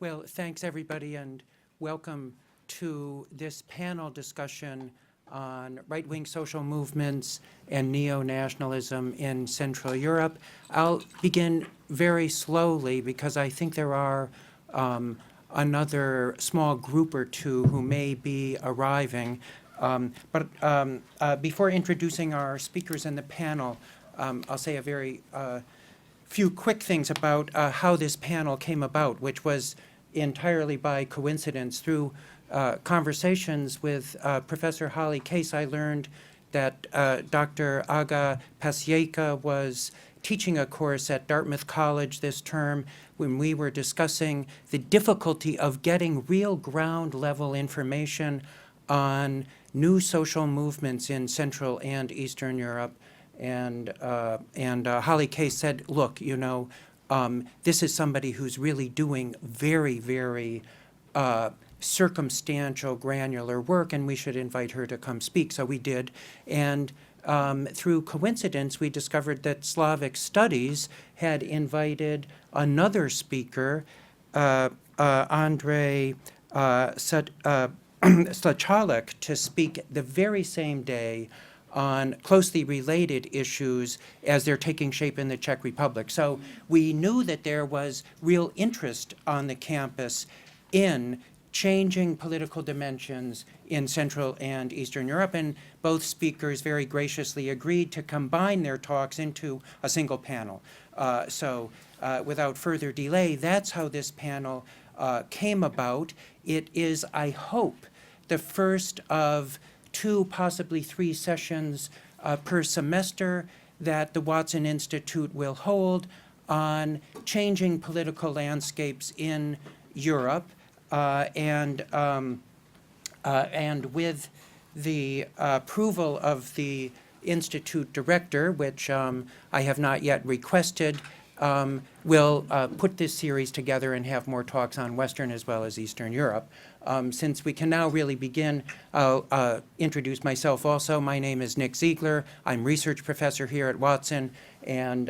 Well, thanks everybody, and welcome to this panel discussion on right-wing social movements and neo-nationalism in Central Europe. I'll begin very slowly because I think there are another small group or two who may be arriving. But before introducing our speakers in the panel, I'll say a very few quick things about how this panel came about, which was entirely by coincidence. Through conversations with Professor Holly Case, I learned that Dr. Aga Pasieka was teaching a course at Dartmouth College this term when we were discussing the difficulty of getting real ground-level information on new social movements in Central and Eastern Europe. And Holly Case said, look, you know, this is somebody who's really doing very, very circumstantial, granular work, and we should invite her to come speak. So we did. And through coincidence, we discovered that Slavic Studies had invited another speaker, Ondřej Slačálek, to speak the very same day on closely related issues as they're taking shape in the Czech Republic. So we knew that there was real interest on the campus in changing political dimensions in Central and Eastern Europe, and both speakers very graciously agreed to combine their talks into a single panel. So without further delay, that's how this panel came about. It is, I hope, the first of 2, possibly 3 sessions per semester that the Watson Institute will hold on changing political landscapes in Europe. And with the approval of the Institute director, which I have not yet requested, we'll put this series together and have more talks on Western as well as Eastern Europe. Since we can now really begin, I'll introduce myself also. My name is Nick Ziegler. I'm research professor here at Watson, and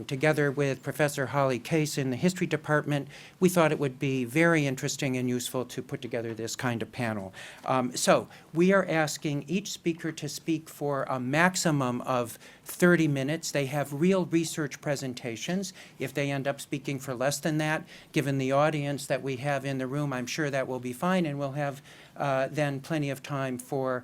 together with Professor Holly Case in the history department, we thought it would be very interesting and useful to put together this kind of panel. So we are asking each speaker to speak for a maximum of 30 minutes. They have real research presentations. If they end up speaking for less than that, given the audience that we have in the room, I'm sure that will be fine, and we'll have then plenty of time for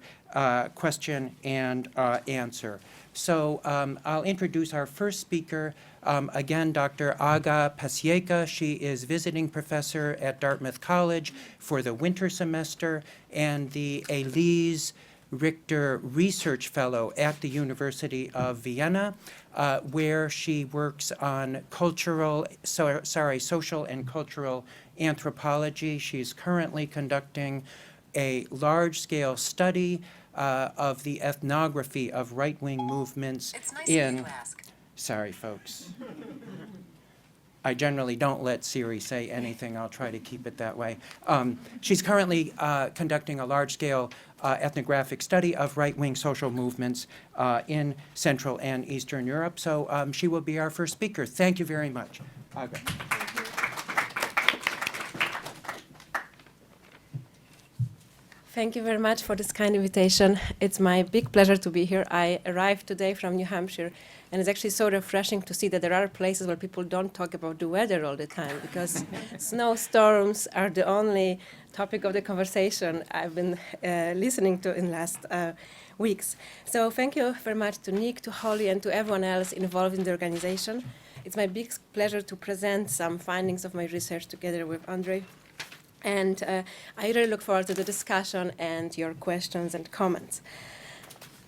question and answer. So I'll introduce our first speaker, again, Dr. Aga Pasieka. She is visiting professor at Dartmouth College for the winter semester and the Elise Richter Research Fellow at the University of Vienna, where she works on social and cultural anthropology. She's currently conducting a large-scale study of the ethnography of right-wing movements in... Sorry, folks. I generally don't let Siri say anything. I'll try to keep it that way. She's currently conducting a large-scale ethnographic study of right-wing social movements in Central and Eastern Europe. So she will be our first speaker. Thank you very much. Aga. Thank you very much for this kind invitation. It's my big pleasure to be here. I arrived today from New Hampshire, and it's actually so refreshing to see that there are places where people don't talk about the weather all the time, because snowstorms are the only topic of the conversation I've been listening to in last weeks. So thank you very much to Nick, to Holly, and to everyone else involved in the organization. It's my big pleasure to present some findings of my research together with Ondřej. And I really look forward to the discussion and your questions and comments.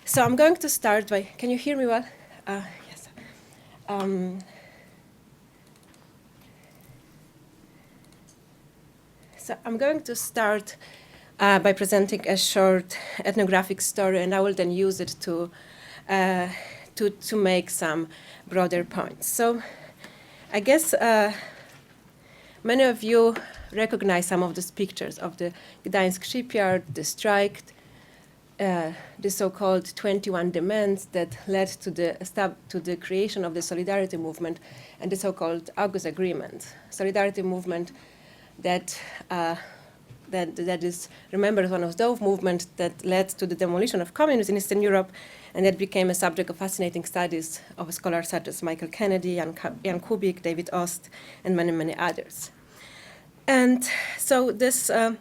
So I'm going to start by, can you hear me well? Yes. So I'm going to start by presenting a short ethnographic story, and I will then use it to make some broader points. So I guess many of you recognize some of these pictures of the Gdańsk shipyard, the strike, the so-called 21 demands that led to the creation of the Solidarity movement and the so-called August Agreement. Solidarity movement that is remembered as one of those movements that led to the demolition of communism in Eastern Europe, and that became a subject of fascinating studies of scholars such as Michael Kennedy, Jan Kubik, David Ost, and many, many others. And so this, the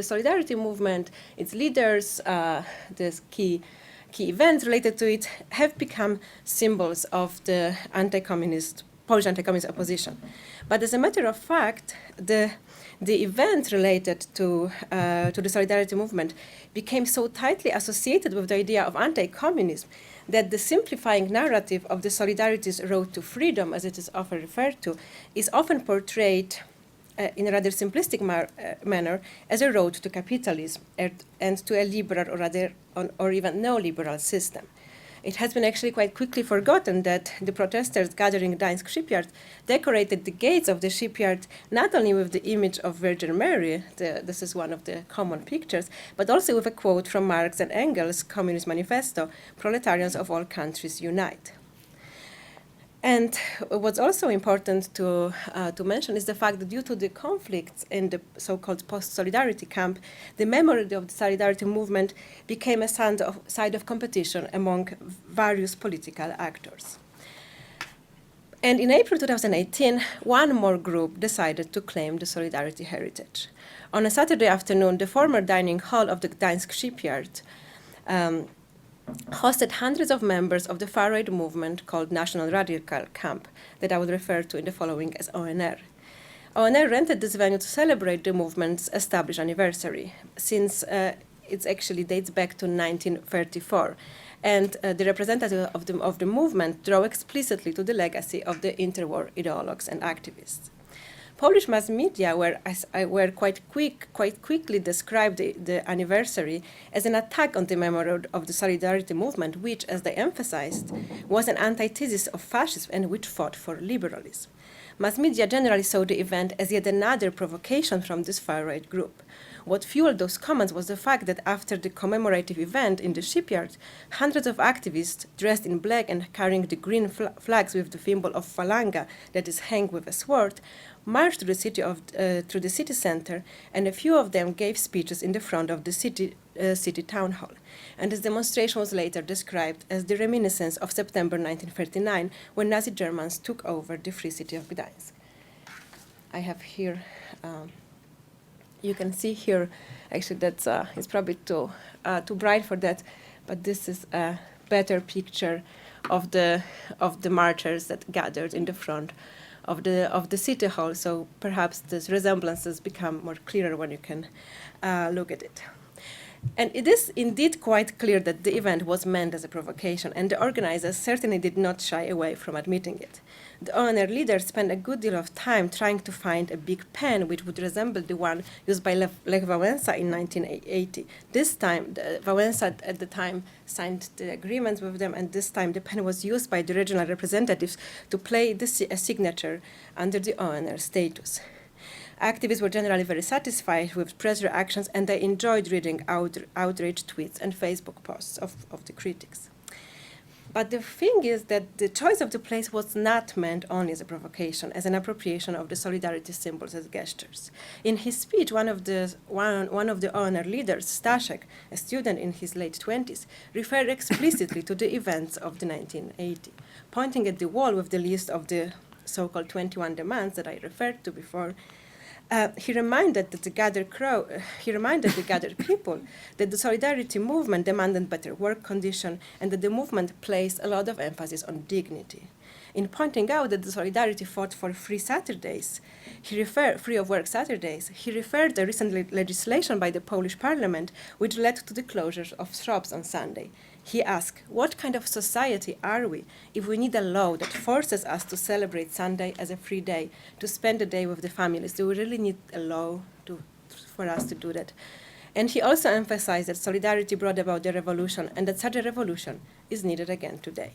Solidarity movement, its leaders, the key events related to it have become symbols of the Polish anti-communist opposition. But as a matter of fact, the event related to the Solidarity movement became so tightly associated with the idea of anti-communism that the simplifying narrative of the Solidarity's road to freedom, as it is often referred to, is often portrayed in a rather simplistic manner as a road to capitalism and to a liberal or even neoliberal system. It has been actually quite quickly forgotten that the protesters gathering in Gdańsk shipyard decorated the gates of the shipyard not only with the image of Virgin Mary, this is one of the common pictures, but also with a quote from Marx and Engels' Communist Manifesto, "Proletarians of all countries unite." And what's also important to mention is the fact that due to the conflicts in the so-called post-Solidarity camp, the memory of the Solidarity movement became a side of competition among various political actors. And in April 2018, one more group decided to claim the Solidarity heritage. On a Saturday afternoon, the former dining hall of the Gdańsk shipyard hosted hundreds of members of the far-right movement called National Radical Camp, that I would refer to in the following as ONR. ONR rented this venue to celebrate the movement's established anniversary, since it actually dates back to 1934. And the representatives of the movement draw explicitly to the legacy of the interwar ideologues and activists. Polish mass media were quite quickly described the anniversary as an attack on the memory of the Solidarity movement, which, as they emphasized, was an antithesis of fascism and which fought for liberalism. Mass media generally saw the event as yet another provocation from this far-right group. What fueled those comments was the fact that after the commemorative event in the shipyard, hundreds of activists dressed in black and carrying the green flags with the symbol of falanga, that is hanged with a sword, marched through the city center, and a few of them gave speeches in the front of the city town hall. And this demonstration was later described as the reminiscence of September 1939, when Nazi Germans took over the free city of Gdańsk. I have here, you can see here, actually that's it's probably too bright for that, but this is a better picture of the marchers that gathered in the front of the city hall. So perhaps these resemblances become more clearer when you can look at it. And it is indeed quite clear that the event was meant as a provocation, and the organizers certainly did not shy away from admitting it. The ONR leaders spent a good deal of time trying to find a big pen which would resemble the one used by Lech Wałęsa in 1980. This time, Wałęsa at the time signed the agreements with them, and this time the pen was used by the regional representatives to play a signature under the ONR status. Activists were generally very satisfied with press reactions, and they enjoyed reading outrage tweets and Facebook posts of the critics. But the thing is that the choice of the place was not meant only as a provocation, as an appropriation of the Solidarity symbols as gestures. In his speech, one of the ONR leaders, Staszek, a student in his late 20s, referred explicitly to the events of the 1980, pointing at the wall with the list of the so-called 21 demands that I referred to before. He reminded the gathered people that the Solidarity movement demanded better work conditions and that the movement placed a lot of emphasis on dignity. In pointing out that the Solidarity fought for free of work Saturdays, he referred to recent legislation by the Polish parliament which led to the closures of shops on Sunday. He asked, what kind of society are we if we need a law that forces us to celebrate Sunday as a free day, to spend the day with the families? Do we really need a law for us to do that? And he also emphasized that Solidarity brought about the revolution and that such a revolution is needed again today.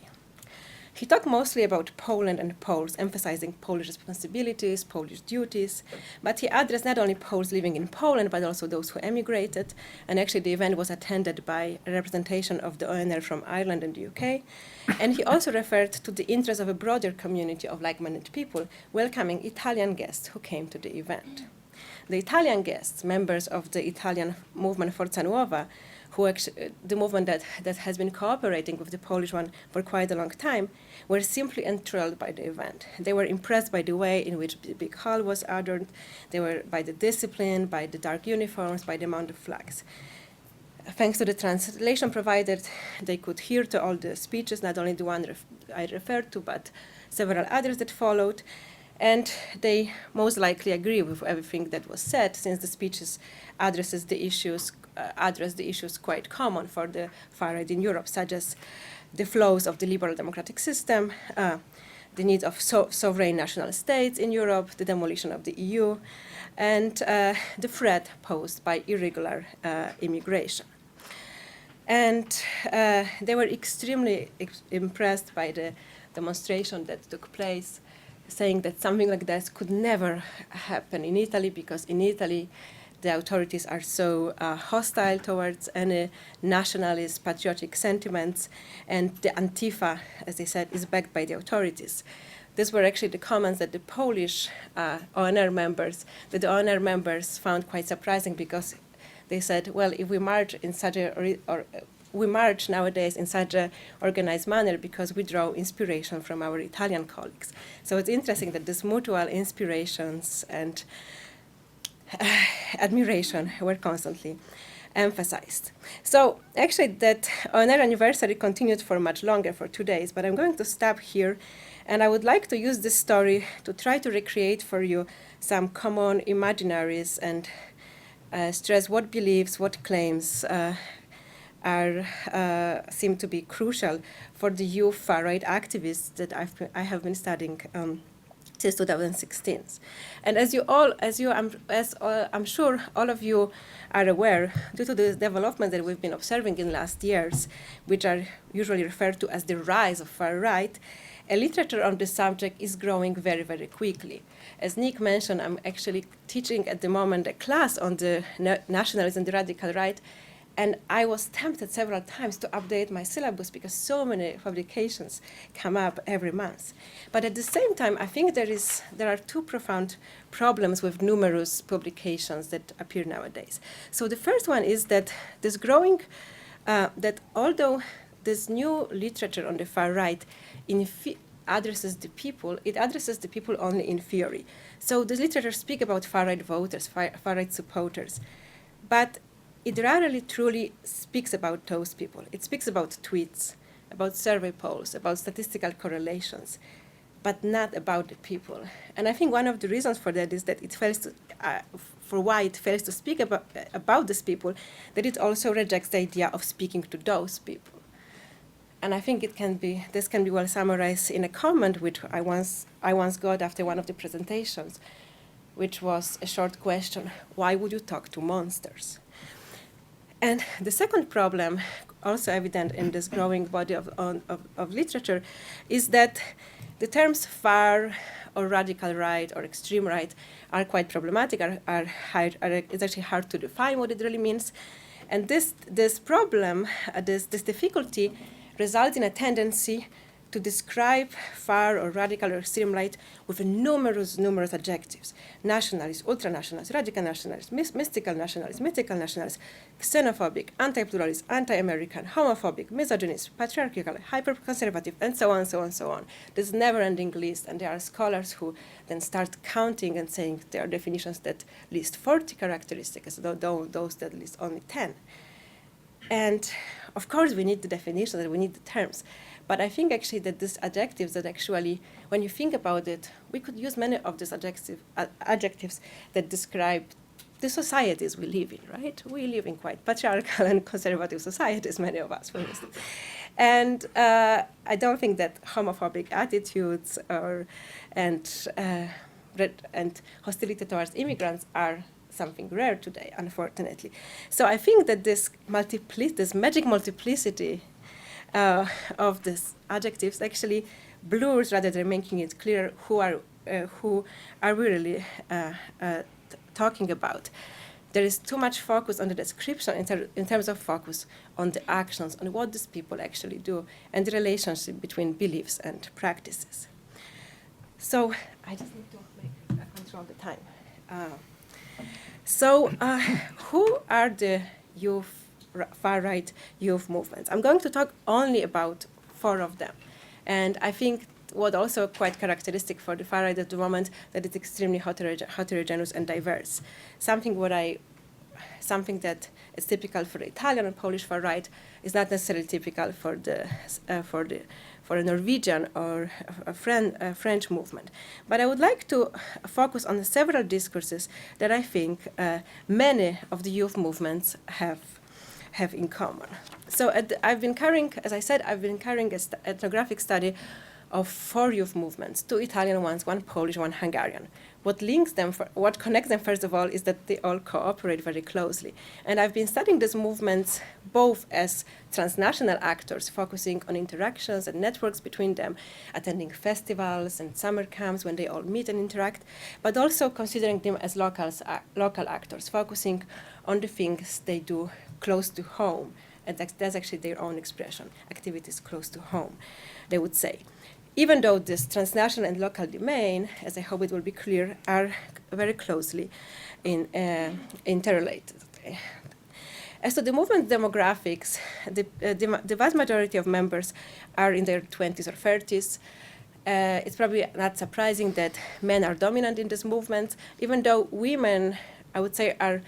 He talked mostly about Poland and Poles, emphasizing Polish responsibilities, Polish duties, but he addressed not only Poles living in Poland, but also those who emigrated, and actually the event was attended by a representation of the ONR from Ireland and the UK, and he also referred to the interest of a broader community of like-minded people, welcoming Italian guests who came to the event. The Italian guests, members of the Italian movement Forza Nuova, the movement that has been cooperating with the Polish one for quite a long time, were simply enthralled by the event. They were impressed by the way in which the big hall was adorned. They were by the discipline, by the dark uniforms, by the amount of flags. Thanks to the translation provided, they could hear to all the speeches, not only the one I referred to, but several others that followed. And they most likely agree with everything that was said, since the speeches address the issues quite common for the far right in Europe, such as the flaws of the liberal democratic system, the need of sovereign national states in Europe, the demolition of the EU, and the threat posed by irregular immigration. And they were extremely impressed by the demonstration that took place, saying that something like that could never happen in Italy, because in Italy the authorities are so hostile towards any nationalist, patriotic sentiments, and the Antifa, as they said, is backed by the authorities. These were actually the comments that the Polish ONR members found quite surprising, because they said, well, if we march in such we march nowadays in such an organized manner because we draw inspiration from our Italian colleagues. So it's interesting that these mutual inspirations and admiration were constantly emphasized. So actually that ONR anniversary continued for much longer, for 2 days, but I'm going to stop here, and I would like to use this story to try to recreate for you some common imaginaries and stress what beliefs, what claims seem to be crucial for the youth far-right activists that I have been studying since 2016. And I'm sure all of you are aware, due to the development that we've been observing in last years, which are usually referred to as the rise of far-right, a literature on this subject is growing very, very quickly. As Nick mentioned, I'm actually teaching at the moment a class on the nationalism, the radical right, and I was tempted several times to update my syllabus because so many publications come up every month. But at the same time, I think there are two profound problems with numerous publications that appear nowadays. So the first one is that this growing, that although this new literature on the far right addresses the people, it addresses the people only in theory. So this literature speaks about far-right voters, far-right supporters, but it rarely truly speaks about those people. It speaks about tweets, about survey polls, about statistical correlations, but not about the people. And I think one of the reasons for that is that it fails to, for why it fails to speak about these people, that it also rejects the idea of speaking to those people. And I think this can be well summarized in a comment which I once got after one of the presentations, which was a short question: why would you talk to monsters? And the second problem, also evident in this growing body of literature, is that the terms far or radical right or extreme right are quite problematic. It's actually hard to define what it really means. And this problem, this difficulty, results in a tendency to describe far or radical or extreme right with numerous adjectives: nationalist, ultranationalist, radical nationalist, mystical nationalist, xenophobic, anti-pluralist, anti-American, homophobic, misogynist, patriarchal, hyper-conservative, and so on, so on, so on. This never-ending list, and there are scholars who then start counting and saying there are definitions that list 40 characteristics, those that list only 10. And of course we need the definitions and we need the terms. But I think actually that these adjectives that actually, when you think about it, we could use many of these adjectives that describe the societies we live in, right? We live in quite patriarchal and conservative societies, many of us, for instance. And I don't think that homophobic attitudes and hostility towards immigrants are something rare today, unfortunately. So I think that this magic multiplicity of these adjectives actually blurs rather than making it clear who are we really talking about. There is too much focus on the description in terms of focus on the actions, on what these people actually do, and the relationship between beliefs and practices. So I just need to control the time. Who are the far-right youth movements? I'm going to talk only about 4 of them. And I think what also quite characteristic for the far-right at the moment, that it's extremely heterogeneous and diverse. Something that is typical for the Italian and Polish far-right is not necessarily typical for a Norwegian or a French movement. But I would like to focus on several discourses that I think many of the youth movements have in common. So I've been carrying an ethnographic study of 4 youth movements, 2 Italian ones, 1 Polish, 1 Hungarian. What connects them, first of all, is that they all cooperate very closely. And I've been studying these movements both as transnational actors, focusing on interactions and networks between them, attending festivals and summer camps when they all meet and interact, but also considering them as local actors, focusing on the things they do close to home. And that's actually their own expression, activities close to home, they would say. Even though this transnational and local domain, as I hope it will be clear, are very closely interrelated. As to the movement demographics, the vast majority of members are in their 20s or 30s. It's probably not surprising that men are dominant in this movement, even though women, I would say, are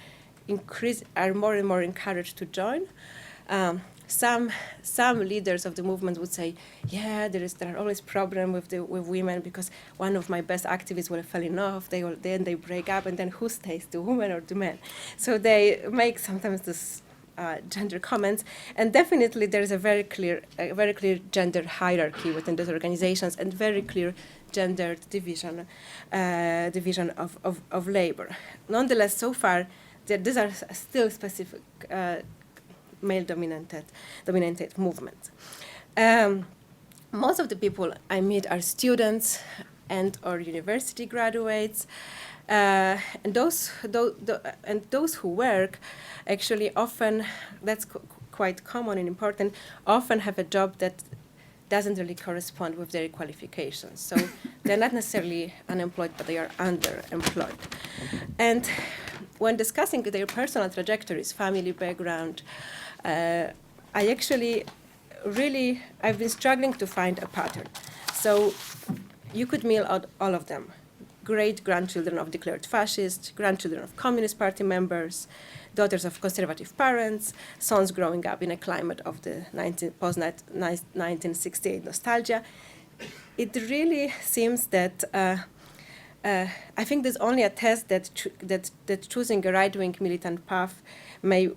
more and more encouraged to join. Some leaders of the movement would say, yeah, there are always problems with women because one of my best activists will fall in love, then they break up, and then who stays, the woman or the man? So they make sometimes this gender comments, and definitely there is a very clear gender hierarchy within those organizations and very clear gendered division of labor. Nonetheless, so far, these are still specific male-dominated movements. Most of the people I meet are students and or university graduates, and those who work actually often, that's quite common and important, often have a job that doesn't really correspond with their qualifications. So they're not necessarily unemployed, but they are underemployed. And when discussing their personal trajectories, family background, I've been struggling to find a pattern. So you could meet out all of them. Great-grandchildren of declared fascists, grandchildren of Communist Party members, daughters of conservative parents, sons growing up in a climate of the post-1968 nostalgia. It really seems that I think there's only a test that choosing a right-wing militant path may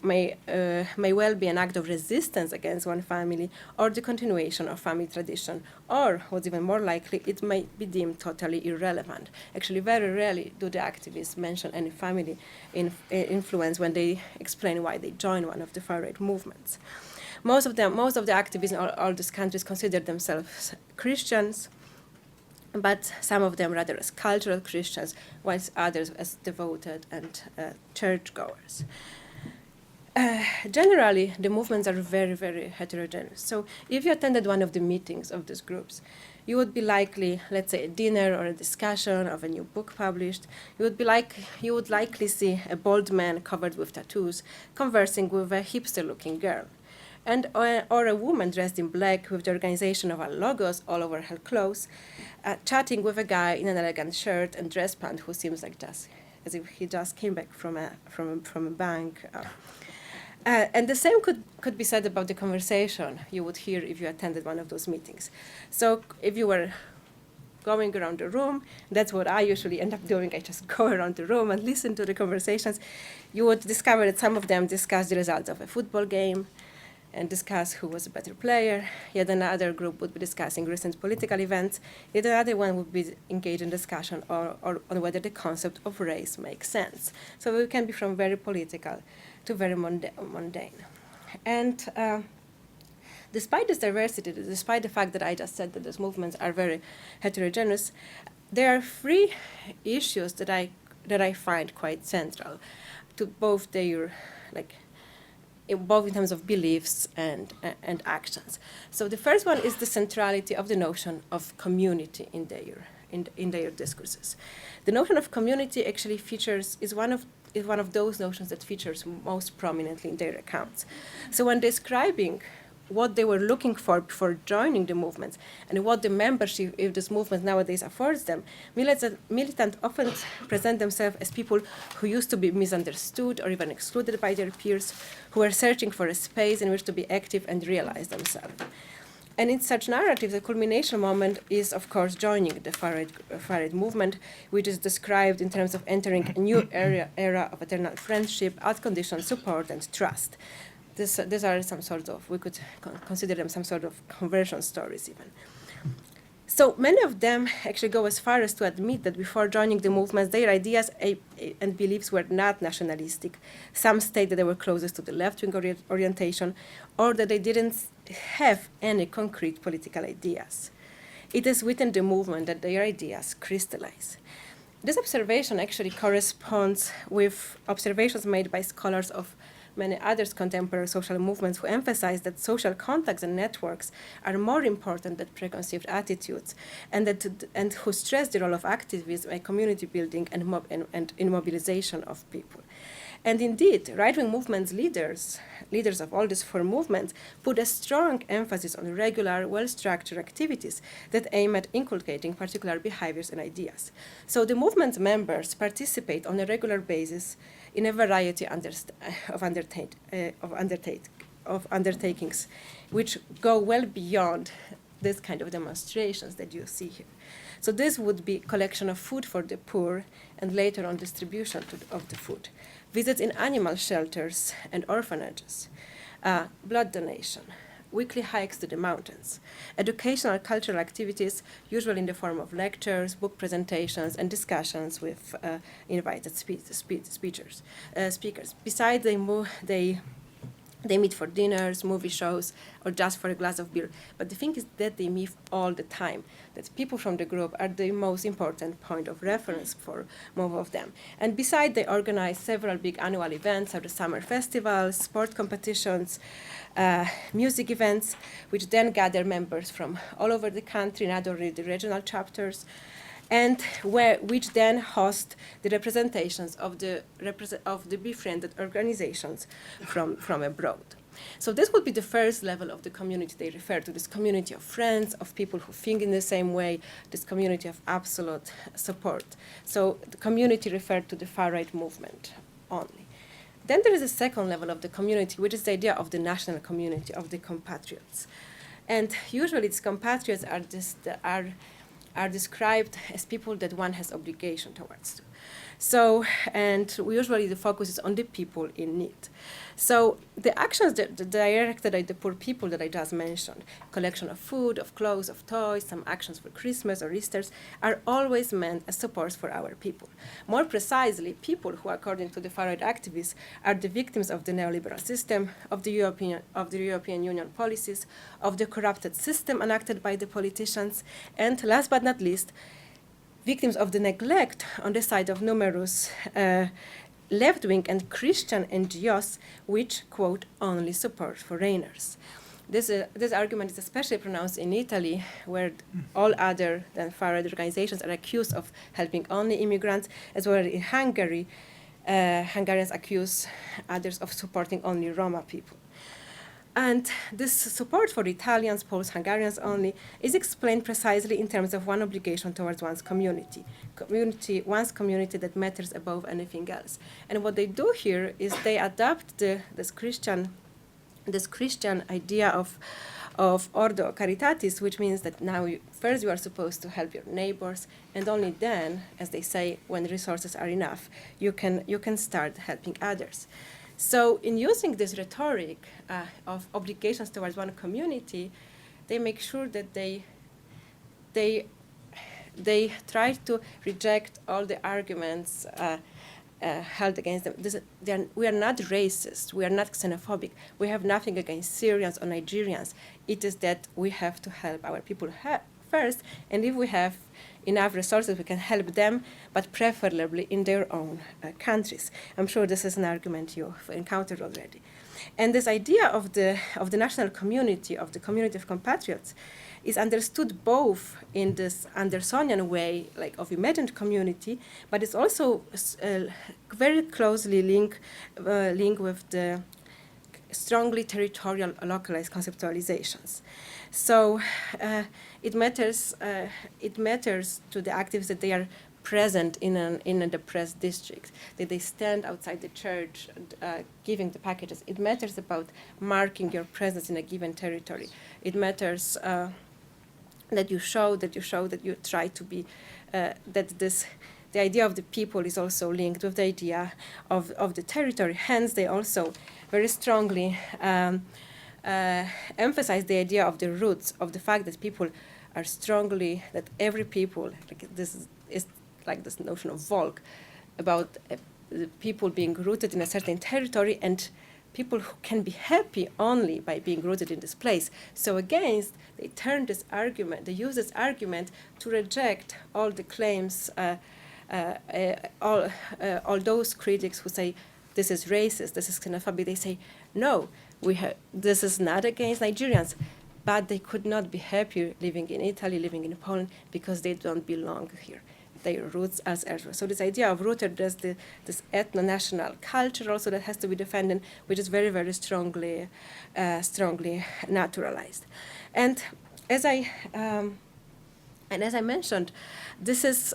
well be an act of resistance against one family or the continuation of family tradition, or what's even more likely, it may be deemed totally irrelevant. Actually, very rarely do the activists mention any family influence when they explain why they join one of the far-right movements. Most of the activists in all these countries consider themselves Christians, but some of them rather as cultural Christians, whilst others as devoted and churchgoers. Generally, the movements are very, very heterogeneous. So if you attended one of the meetings of these groups, you would be likely, let's say, a dinner or a discussion of a new book published. You would likely see a bald man covered with tattoos conversing with a hipster-looking girl, and or a woman dressed in black with the organization of our logos all over her clothes, chatting with a guy in an elegant shirt and dress pant who seems like as if he just came back from a bank. And the same could be said about the conversation you would hear if you attended one of those meetings. So if you were going around the room, that's what I usually end up doing. I just go around the room and listen to the conversations. You would discover that some of them discuss the results of a football game and discuss who was a better player. Yet another group would be discussing recent political events. Yet another one would be engaged in discussion or on whether the concept of race makes sense. So it can be from very political to very mundane. And despite this diversity, despite the fact that I just said that these movements are very heterogeneous, there are three issues that I find quite central to both their, both in terms of beliefs and actions. So the first one is the centrality of the notion of community in their discourses. The notion of community actually is one of those notions that features most prominently in their accounts. So when describing what they were looking for before joining the movements and what the membership of this movement nowadays affords them, militants often present themselves as people who used to be misunderstood or even excluded by their peers, who are searching for a space in which to be active and realize themselves. And in such narratives, the culmination moment is, of course, joining the far-right movement, which is described in terms of entering a new era of eternal friendship, unconditional support, and trust. These are some sort of, we could consider them some sort of conversion stories even. So many of them actually go as far as to admit that before joining the movements, their ideas and beliefs were not nationalistic. Some state that they were closest to the left-wing orientation, or that they didn't have any concrete political ideas. It is within the movement that their ideas crystallize. This observation actually corresponds with observations made by scholars of many other contemporary social movements who emphasize that social contacts and networks are more important than preconceived attitudes, and who stress the role of activism and community building and immobilization of people. And indeed, right-wing movements leaders of all these four movements, put a strong emphasis on regular, well-structured activities that aim at inculcating particular behaviors and ideas. So the movement members participate on a regular basis in a variety of undertakings, which go well beyond this kind of demonstrations that you see here. So this would be collection of food for the poor, and later on distribution of the food. Visits in animal shelters and orphanages, blood donation, weekly hikes to the mountains, educational cultural activities, usually in the form of lectures, book presentations, and discussions with invited speakers. Besides, they meet for dinners, movie shows, or just for a glass of beer. But the thing is that they meet all the time, that people from the group are the most important point of reference for most of them. And besides, they organize several big annual events, such as summer festivals, sport competitions, music events, which then gather members from all over the country, not only the regional chapters, and which then host the representations of the befriended organizations from abroad. So this would be the first level of the community they refer to, this community of friends, of people who think in the same way, this community of absolute support. So the community referred to the far-right movement only. Then there is a second level of the community, which is the idea of the national community, of the compatriots. And usually these compatriots are described as people that one has obligation towards. So, and usually the focus is on the people in need. So the actions that directed at the poor people that I just mentioned, collection of food, of clothes, of toys, some actions for Christmas or Easter, are always meant as supports for our people. More precisely, people who, according to the far-right activists, are the victims of the neoliberal system, of the European Union policies, of the corrupted system enacted by the politicians, and last but not least, victims of the neglect on the side of numerous left-wing and Christian NGOs, which, quote, only support foreigners. This argument is especially pronounced in Italy, where all other than far-right organizations are accused of helping only immigrants, as well as in Hungary, Hungarians accuse others of supporting only Roma people. And this support for Italians, Poles, Hungarians only is explained precisely in terms of one obligation towards one's community, one's community that matters above anything else. And what they do here is they adapt this Christian idea of ordo caritatis, which means that now first you are supposed to help your neighbors, and only then, as they say, when resources are enough, you can start helping others. So in using this rhetoric of obligations towards one community, they make sure that they try to reject all the arguments held against them. We are not racist. We are not xenophobic. We have nothing against Syrians or Nigerians. It is that we have to help our people first, and if we have enough resources, we can help them, but preferably in their own countries. I'm sure this is an argument you've encountered already. And this idea of the national community, of the community of compatriots, is understood both in this Andersonian way, like of imagined community, but it's also very closely linked with the strongly territorial localized conceptualizations. So it matters to the activists that they are present in a depressed district, that they stand outside the church giving the packages. It matters about marking your presence in a given territory. It matters that you show that you try to be, the idea of the people is also linked with the idea of the territory. Hence, they also very strongly emphasize the idea of the roots, of the fact that people are strongly, that every people, like this is like this notion of Volk, about the people being rooted in a certain territory and people who can be happy only by being rooted in this place. So against, they turn this argument, they use this argument to reject all the claims, all those critics who say this is racist, this is xenophobic. They say, no, this is not against Nigerians, but they could not be happier living in Italy, living in Poland, because they don't belong here. Their roots as elsewhere. So this idea of rooted as this ethno-national culture also that has to be defended, which is very, very strongly naturalized. And as I mentioned, this is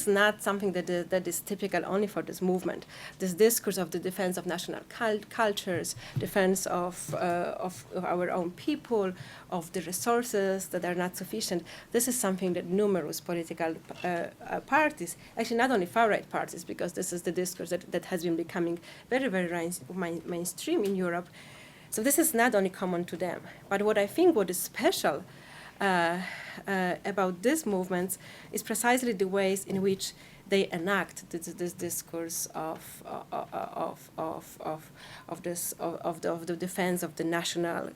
not something that is typical only for this movement. This discourse of the defense of national cultures, defense of our own people, of the resources that are not sufficient. This is something that numerous political parties, actually not only far-right parties, because this is the discourse that has been becoming very, very mainstream in Europe. So this is not only common to them. But what I think what is special about these movements is precisely the ways in which they enact this discourse of the defense of the national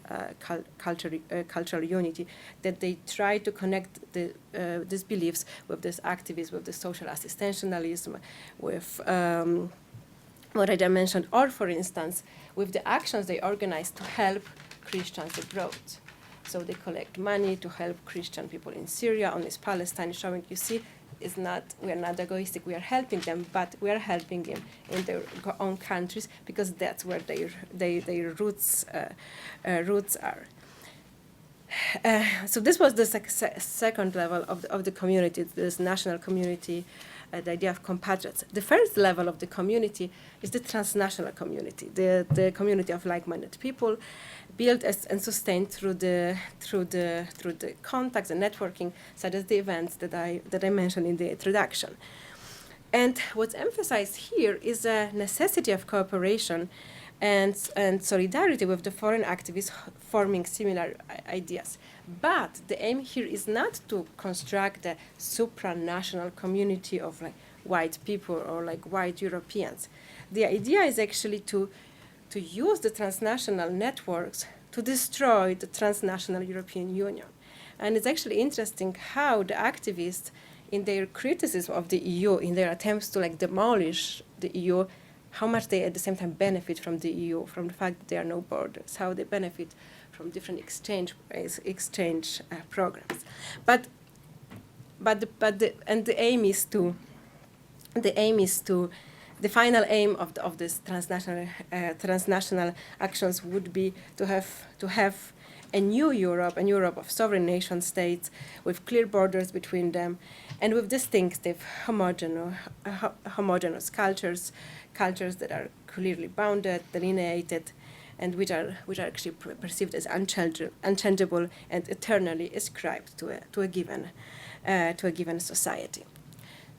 cultural unity, that they try to connect these beliefs with this activism, with the social assistentialism, with what I mentioned, or for instance, with the actions they organize to help Christians abroad. So they collect money to help Christian people in Syria, on East Palestine, showing, you see, we are not egoistic, we are helping them, but we are helping them in their own countries because that's where their roots are. So this was the second level of the community, this national community, the idea of compatriots. The first level of the community is the transnational community, the community of like-minded people, built and sustained through the contacts and networking, such as the events that I mentioned in the introduction. And what's emphasized here is a necessity of cooperation and solidarity with the foreign activists forming similar ideas. But the aim here is not to construct a supranational community of like white people or like white Europeans. The idea is actually to use the transnational networks to destroy the transnational European Union. And it's actually interesting how the activists, in their criticism of the EU, in their attempts to like demolish the EU, how much they at the same time benefit from the EU, from the fact that there are no borders, how they benefit from different exchange programs. But the aim is to the final aim of this transnational actions would be to have a new Europe, a Europe of sovereign nation states with clear borders between them, and with distinctive homogeneous cultures that are clearly bounded, delineated, and which are actually perceived as unchangeable and eternally ascribed to a given society.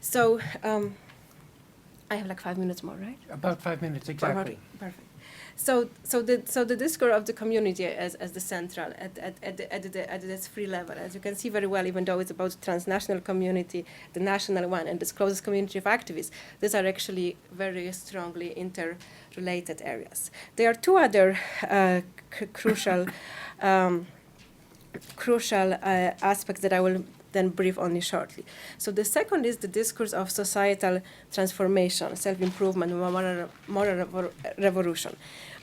So I have like 5 minutes more, right? About 5 minutes, exactly. Perfect. So the discourse of the community as the central at this free level, as you can see very well, even though it's about transnational community, the national one, and this closest community of activists, these are actually very strongly interrelated areas. There are two other crucial aspects that I will then brief only shortly. So the second is the discourse of societal transformation, self-improvement, moral revolution.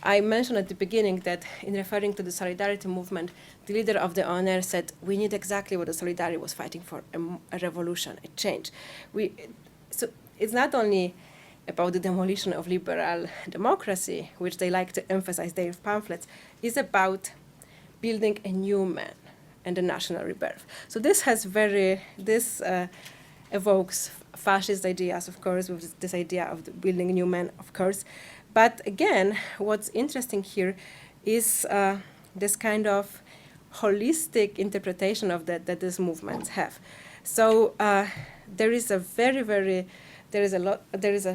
I mentioned at the beginning that in referring to the Solidarity movement, the leader of the ONR said, we need exactly what the Solidarity was fighting for, a revolution, a change. So it's not only about the demolition of liberal democracy, which they like to emphasize their pamphlets, it's about building a new man and a national rebirth. So this evokes fascist ideas, of course, with this idea of building a new man, of course. But again, what's interesting here is this kind of holistic interpretation of that these movements have. So there is a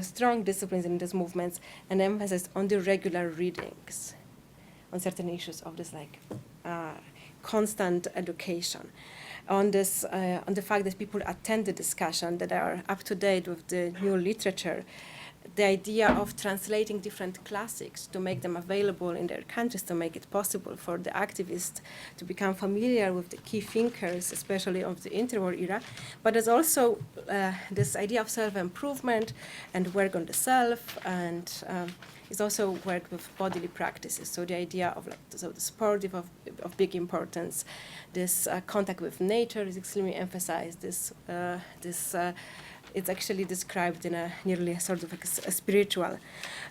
strong discipline in these movements and emphasis on the regular readings on certain issues of this constant education, on the fact that people attend the discussion, that are up to date with the new literature, the idea of translating different classics to make them available in their countries, to make it possible for the activists to become familiar with the key thinkers, especially of the interwar era. But there's also this idea of self-improvement and work on the self, and it's also work with bodily practices. So the idea of the sport of big importance, this contact with nature is extremely emphasized. It's actually described in a nearly sort of a spiritual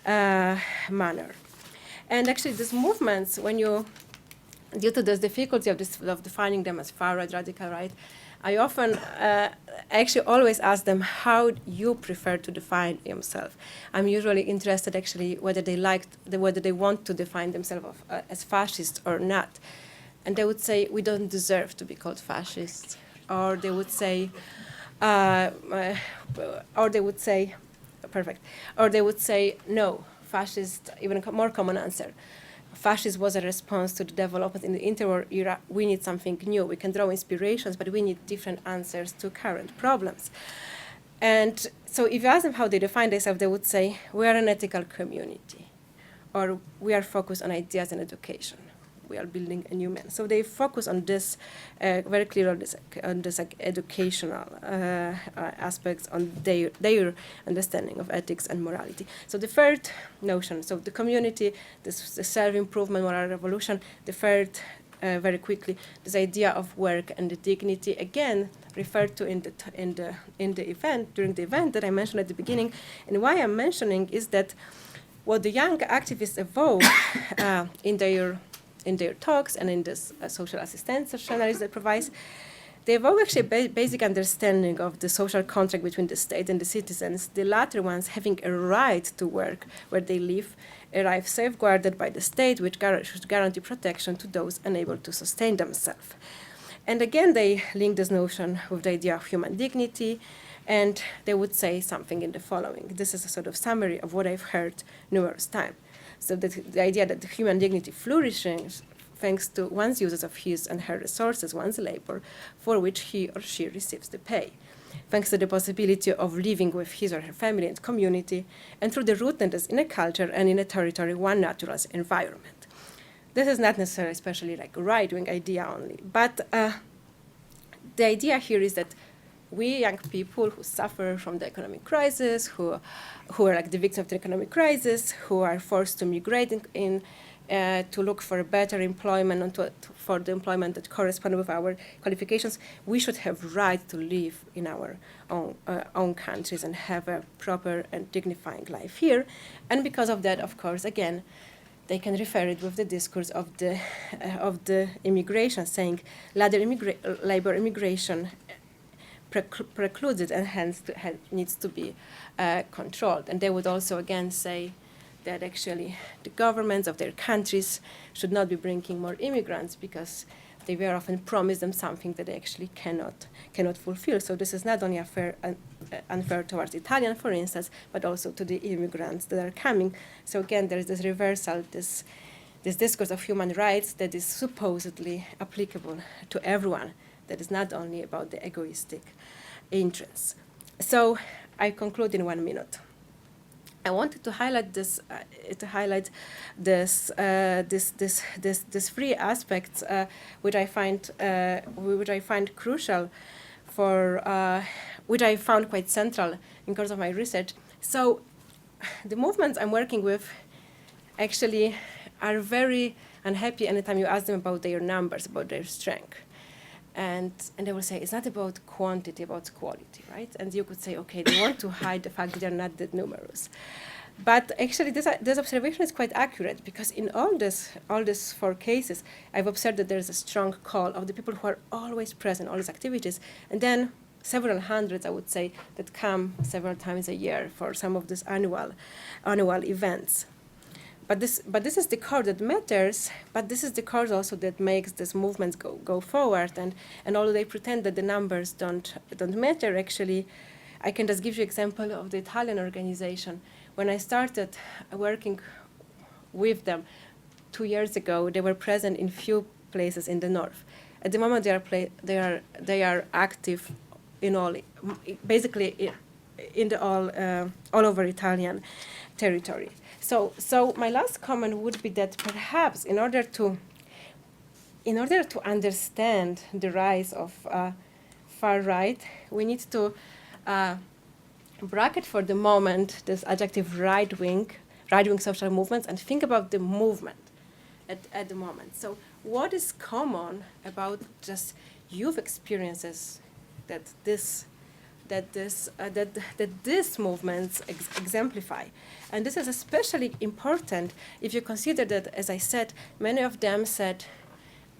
manner. And actually these movements, due to this difficulty of defining them as far right, radical right, I often actually always ask them, how you prefer to define yourself? I'm usually interested actually whether they want to define themselves as fascist or not. And they would say, we don't deserve to be called fascists. Or they would say, no, fascist, even a more common answer. Fascism was a response to the development in the interwar era. We need something new. We can draw inspirations, but we need different answers to current problems. And so if you ask them how they define themselves, they would say, we are an ethical community, or we are focused on ideas and education. We are building a new man. So they focus on this, very clear on this educational aspects, on their understanding of ethics and morality. So the third notion, so the community, the self-improvement, moral revolution. The third, very quickly, this idea of work and the dignity, again referred to during the event that I mentioned at the beginning. And why I'm mentioning is that what the young activists evoke in their talks and in this social assistance analysis that provides, they evoke actually a basic understanding of the social contract between the state and the citizens, the latter ones having a right to work where they live, a right safeguarded by the state, which should guarantee protection to those unable to sustain themselves. And again, they link this notion with the idea of human dignity, and they would say something in the following. This is a sort of summary of what I've heard numerous times. So the idea that the human dignity flourishes thanks to one's uses of his and her resources, one's labor, for which he or she receives the pay, thanks to the possibility of living with his or her family and community, and through the rootedness in a culture and in a territory one natural environment. This is not necessarily especially like a right-wing idea only, but the idea here is that we young people who suffer from the economic crisis, who are like the victims of the economic crisis, who are forced to migrate to look for a better employment and for the employment that corresponds with our qualifications, we should have right to live in our own countries and have a proper and dignifying life here. And because of that, of course, again, they can refer it with the discourse of the immigration, saying labor immigration precluded and hence needs to be controlled. And they would also again say that actually the governments of their countries should not be bringing more immigrants because they very often promise them something that they actually cannot fulfill. So this is not only a unfair towards Italians, for instance, but also to the immigrants that are coming. So again, there is this reversal, this discourse of human rights that is supposedly applicable to everyone, that is not only about the egoistic interests. So I conclude in 1 minute. I wanted to highlight this, this three aspects, which I find crucial for, which I found quite central in course of my research. So, the movements I'm working with actually are very unhappy anytime you ask them about their numbers, about their strength. And they will say, it's not about quantity, about quality, right? And you could say, okay, they want to hide the fact that they're not that numerous. But actually, this observation is quite accurate, because in all these 4 cases, I've observed that there's a strong call of the people who are always present, all these activities, and then several hundreds, I would say, that come several times a year for some of these annual events. But this is the core that matters, but this is the core also that makes these movements go forward. And although they pretend that the numbers don't matter, actually, I can just give you an example of the Italian organization. When I started working with them 2 years ago, they were present in few places in the north. At the moment, they are active in all, basically in the all over Italian territory. So my last comment would be that perhaps in order to understand the rise of far right, we need to bracket for the moment this adjective right wing social movements and think about the movement at the moment. So what is common about just youth experiences that these movements exemplify? And this is especially important if you consider that, as I said, many of them said,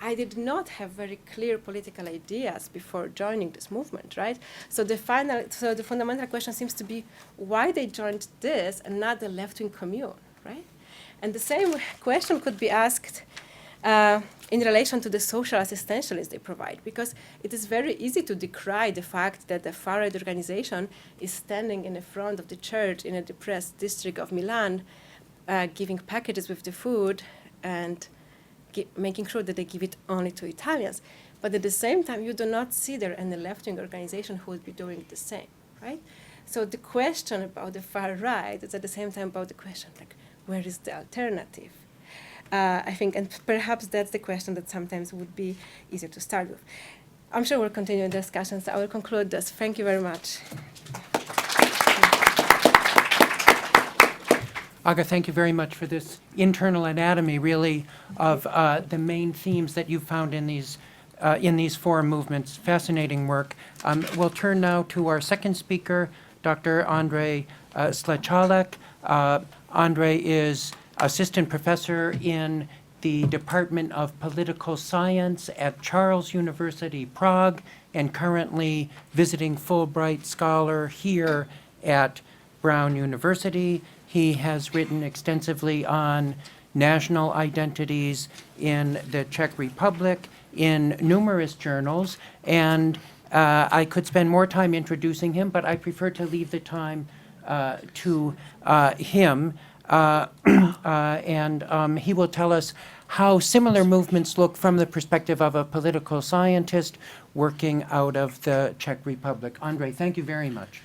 I did not have very clear political ideas before joining this movement, right? So the fundamental question seems to be why they joined this and not the left-wing commune, right? And the same question could be asked in relation to the social assistentialists they provide, because it is very easy to decry the fact that the far-right organization is standing in the front of the church in a depressed district of Milan, giving packages with the food and making sure that they give it only to Italians. But at the same time, you do not see there any left-wing organization who would be doing the same, right? So the question about the far right is at the same time about the question, like, where is the alternative? I think, and perhaps that's the question that sometimes would be easier to start with. I'm sure we'll continue the discussion, so I will conclude this. Thank you very much. Aga, thank you very much for this internal anatomy, really, of the main themes that you found in these 4 movements. Fascinating work. We'll turn now to our second speaker, Dr. Ondřej Slačálek. Ondřej is assistant professor in the Department of Political Science at Charles University, Prague, and currently visiting Fulbright scholar here at Brown University. He has written extensively on national identities in the Czech Republic in numerous journals, and I could spend more time introducing him, but I prefer to leave the time to him. And he will tell us how similar movements look from the perspective of a political scientist working out of the Czech Republic. Ondřej, thank you very much.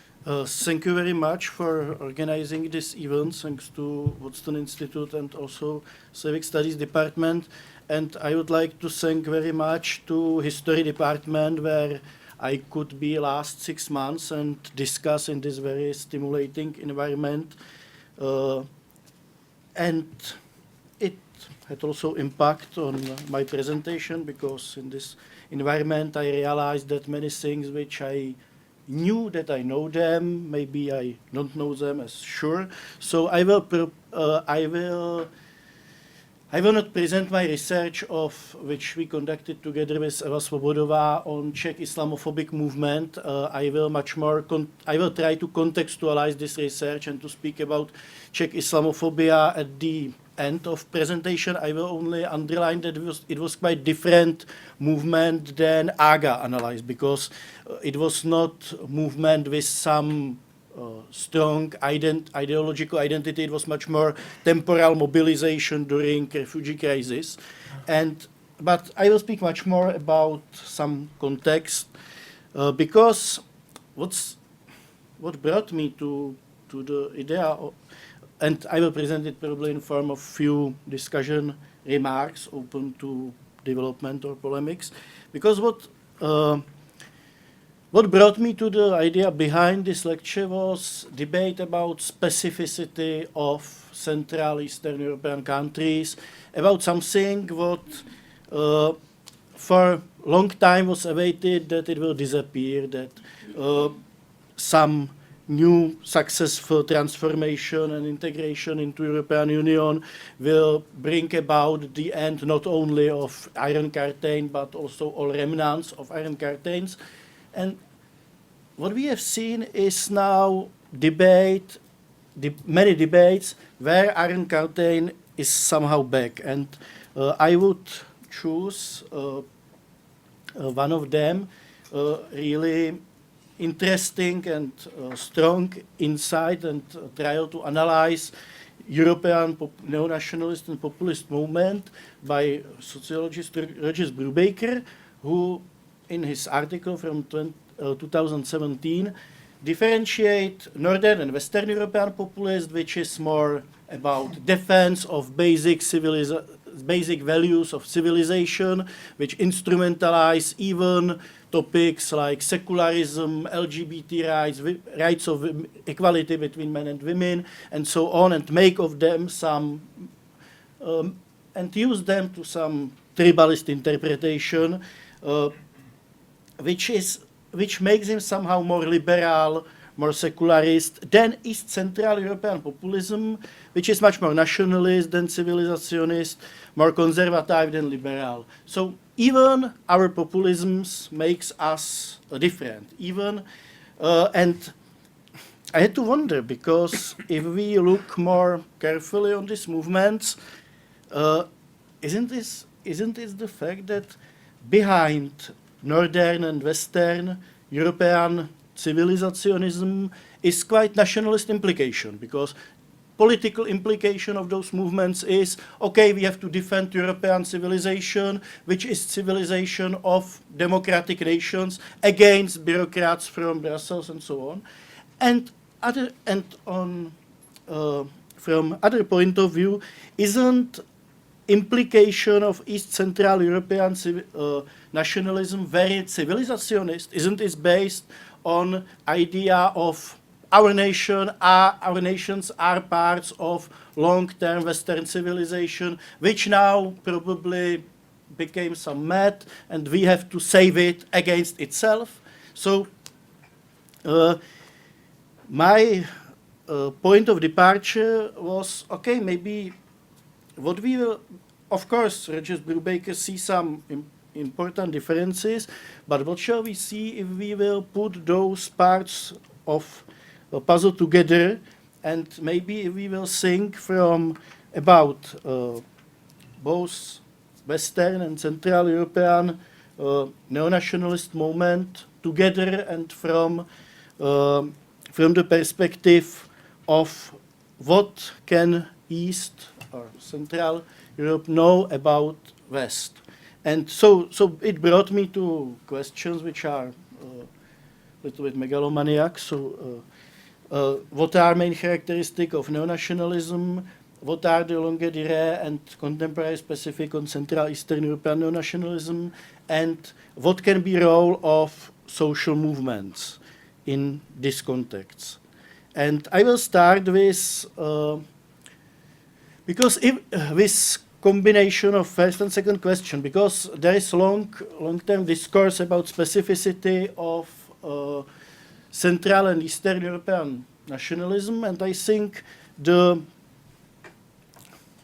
Thank you very much for organizing this event, thanks to Woodstock Institute and also Civic Studies Department. And I would like to thank very much to History Department, where I could be last 6 months and discuss in this very stimulating environment. And it had also impact on my presentation, because in this environment I realized that many things which I knew that I know them, maybe I don't know them as sure. So I will not present my research of which we conducted together with Eva Svobodová on Czech Islamophobic movement. I will try to contextualize this research and to speak about Czech Islamophobia at the end of presentation, I will only underline that it was quite different movement than AGA analyzed, because it was not a movement with some strong ideological identity. It was much more temporal mobilization during refugee crisis. But I will speak much more about some context, because what brought me to the idea, and I will present it probably in form of few discussion remarks open to development or polemics, because what brought me to the idea behind this lecture was debate about specificity of Central Eastern European countries, about something what for a long time was awaited that it will disappear, that some new successful transformation and integration into European Union will bring about the end not only of Iron Curtain but also all remnants of Iron Curtains. And what we have seen is now many debates where Iron Curtain is somehow back. And I would choose one of them, really interesting and strong insight, and trial to analyze European neo-nationalist and populist movement by sociologist Roger Brubaker, who in his article from 2017 differentiate Northern and Western European populists, which is more about defense of basic values of civilization, which instrumentalize even topics like secularism, LGBT rights, rights of equality between men and women, and so on, and make of them some, and use them to some tribalist interpretation, which makes him somehow more liberal, more secularist than East Central European populism, which is much more nationalist than civilizationist, more conservative than liberal. So even our populisms makes us different. And I had to wonder, because if we look more carefully on these movements, isn't this the fact that behind Northern and Western European civilizationism is quite nationalist implication, because political implication of those movements is, okay, we have to defend European civilization, which is civilization of democratic nations against bureaucrats from Brussels and so on. From other point of view, isn't implication of East Central European nationalism very civilizationist? Isn't it based on idea of our nations are parts of long-term Western civilization, which now probably became some mad, and we have to save it against itself? So my point of departure was, okay, maybe what we will, of course, Roger Brubaker sees some important differences, but what shall we see if we will put those parts of a puzzle together, and maybe we will think from about both Western and Central European neo-nationalist movement together, and from the perspective of what can East or Central Europe know about West. And so it brought me to questions which are a little bit megalomaniac. So what are main characteristics of neo-nationalism? What are the longue durée and contemporary specific on Central Eastern European neo-nationalism? And what can be role of social movements in this context? And I will start with, because with combination of first and second question, because there is long-term discourse about specificity of Central and Eastern European nationalism, and I think the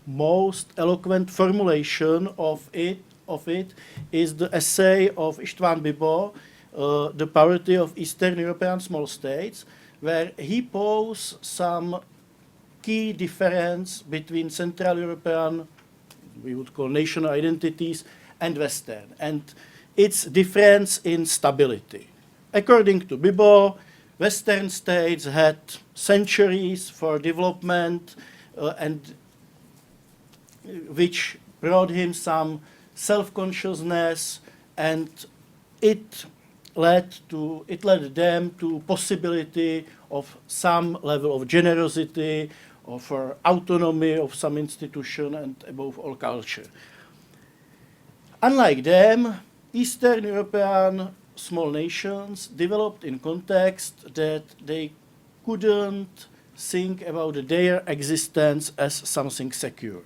most eloquent formulation of it is the essay of István Bibó, The Poverty of Eastern European Small States, where he poses some key difference between Central European, we would call national identities, and Western. And it's difference in stability. According to Bibo, Western states had centuries for development and which brought him some self-consciousness, and it led them to possibility of some level of generosity, of autonomy of some institution, and above all culture. Unlike them, Eastern European small nations developed in context that they couldn't think about their existence as something secure.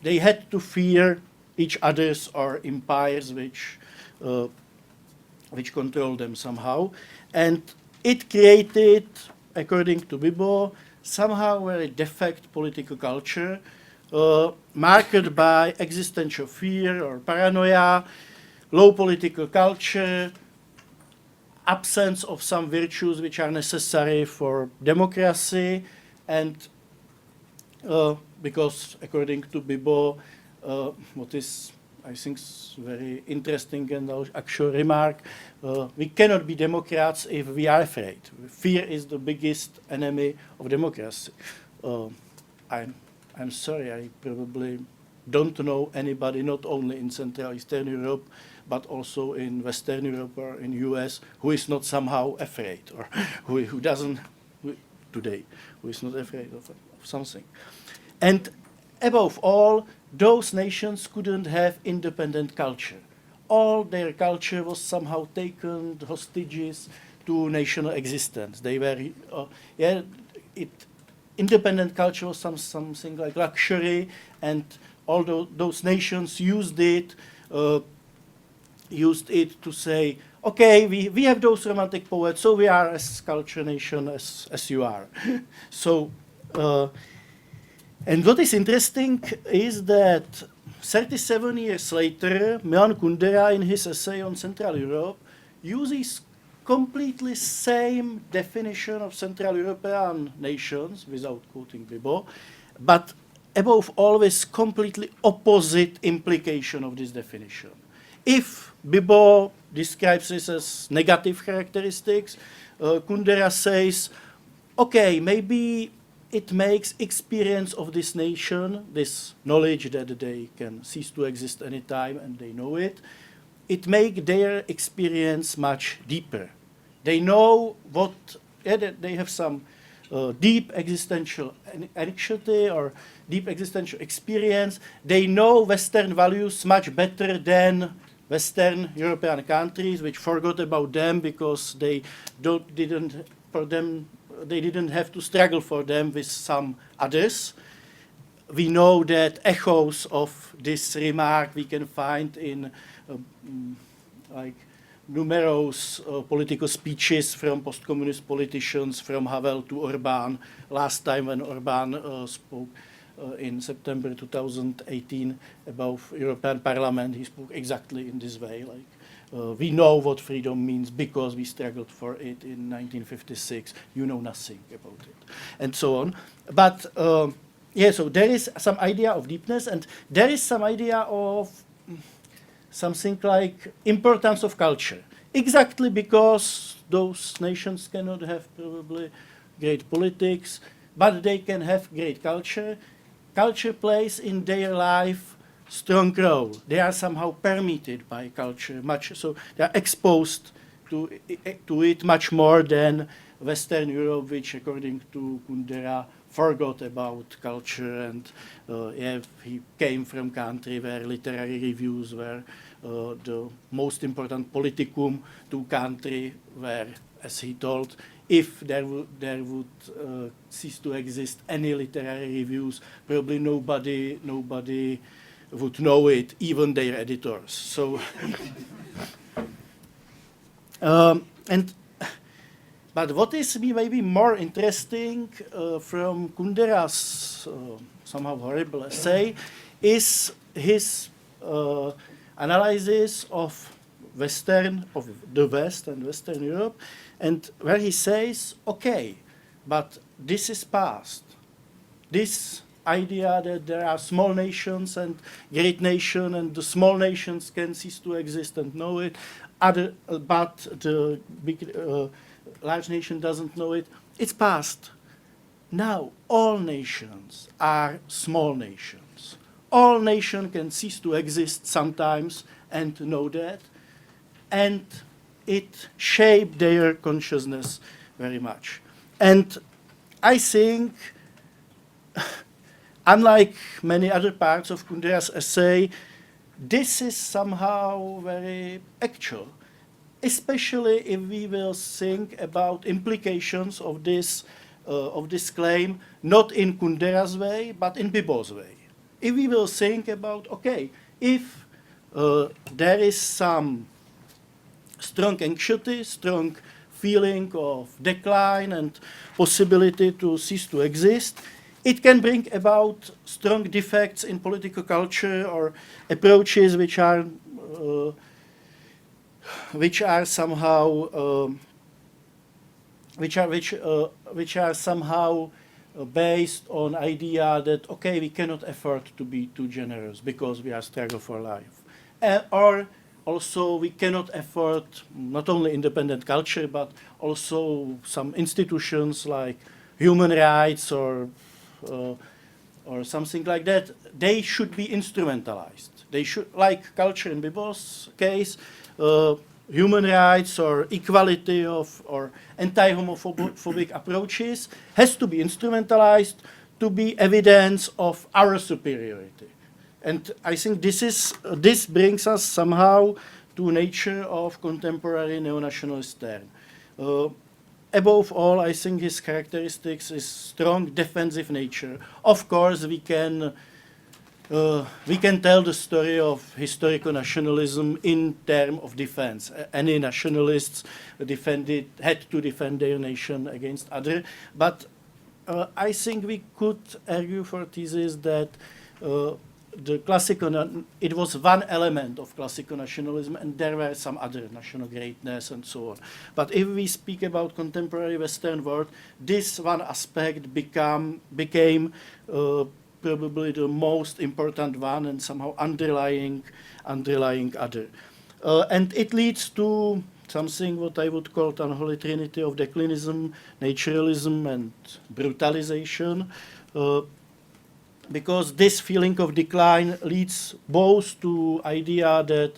They had to fear each other's or empires which control them somehow. And it created, according to Bibo, somehow very defect political culture, marked by existential fear or paranoia, low political culture, absence of some virtues which are necessary for democracy, and because according to Bibo, what is, I think, very interesting and actual remark, we cannot be democrats if we are afraid. Fear is the biggest enemy of democracy. I'm sorry, I probably don't know anybody, not only in Central Eastern Europe, but also in Western Europe or in US, who is not somehow afraid, or who doesn't, today, who is not afraid of something. And above all, those nations couldn't have independent culture. All their culture was somehow taken hostages to national existence. They were, independent culture was something like luxury, and all those nations used it to say, okay, we have those romantic poets, so we are as culture nation as you are. So, and what is interesting is that 37 years later, Milan Kundera, in his essay on Central Europe, uses completely same definition of Central European nations, without quoting Bibo, but above all with completely opposite implication of this definition. If Bibo describes this as negative characteristics, Kundera says, okay, maybe it makes experience of this nation, this knowledge that they can cease to exist anytime and they know it, it makes their experience much deeper. They know what, they have some deep existential anxiety or deep existential experience. They know Western values much better than Western European countries, which forgot about them because they didn't have to struggle for them with some others. We know that echoes of this remark we can find in like numerous political speeches from post-communist politicians, from Havel to Orbán. Last time when Orbán spoke in September 2018 about European Parliament, he spoke exactly in this way. Like, we know what freedom means because we struggled for it in 1956. You know nothing about it, and so on. But yeah, so there is some idea of deepness, and there is some idea of something like importance of culture. Exactly because those nations cannot have probably great politics, but they can have great culture. Culture plays in their life strong role. They are somehow permeated by culture much, so they are exposed to it much more than Western Europe, which, according to Kundera, forgot about culture, and yeah, he came from a country where literary reviews were the most important politicum to country, where, as he told, if there would cease to exist any literary reviews, probably nobody would know it, even their editors. So, but what is maybe more interesting from Kundera's somehow horrible essay is his analysis of the West and Western Europe, and where he says, okay, but this is past. this idea that there are small nations and great nation, and the small nations can cease to exist and know it, but the big, large nation doesn't know it. It's past. Now all nations are small nations. All nations can cease to exist sometimes and know that, and it shaped their consciousness very much. And I think, unlike many other parts of Kundera's essay, this is somehow very actual, especially if we will think about implications of this claim, not in Kundera's way, but in Bibel's way. If we will think about, okay, if there is some strong anxiety, strong feeling of decline and possibility to cease to exist, it can bring about strong defects in political culture or approaches which are somehow based on idea that, okay, we cannot afford to be too generous because we are struggling for life, or also we cannot afford not only independent culture but also some institutions like human rights or something like that. They should be instrumentalized. They should, like culture in Bibel's case, human rights or equality of or anti-homophobic approaches has to be instrumentalized to be evidence of our superiority. And I think this brings us somehow to nature of contemporary neo-nationalist term. Above all, I think his characteristics is strong defensive nature. Of course, we can tell the story of historical nationalism in terms of defense. Any nationalists had to defend their nation against other. But I think we could argue for thesis that it was one element of classical nationalism, and there were some other national greatness and so on. But if we speak about contemporary Western world, this one aspect became probably the most important one and somehow underlying other. And it leads to something what I would call the unholy trinity of declinism, naturalism, and brutalization. Because this feeling of decline leads both to idea that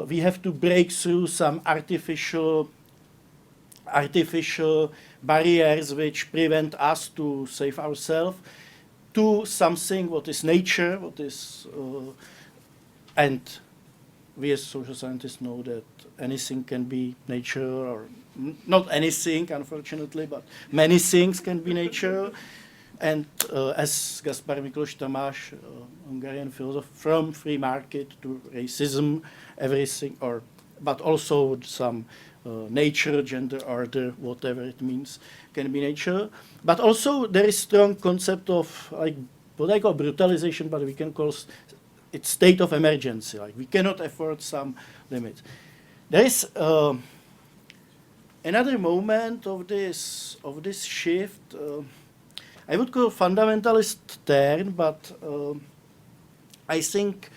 we have to break through some artificial barriers which prevent us to save ourselves, to something what is nature, what is, and we as social scientists know that anything can be nature, or not anything, unfortunately, but many things can be nature. And as Gaspar Miklos Tamás, Hungarian philosopher, from free market to racism, everything, but also some nature, gender, order, whatever it means, can be nature. But also there is strong concept of like what I call brutalization, but we can call it state of emergency. Like we cannot afford some limits. There is another moment of this shift. I would call fundamentalist turn, but I think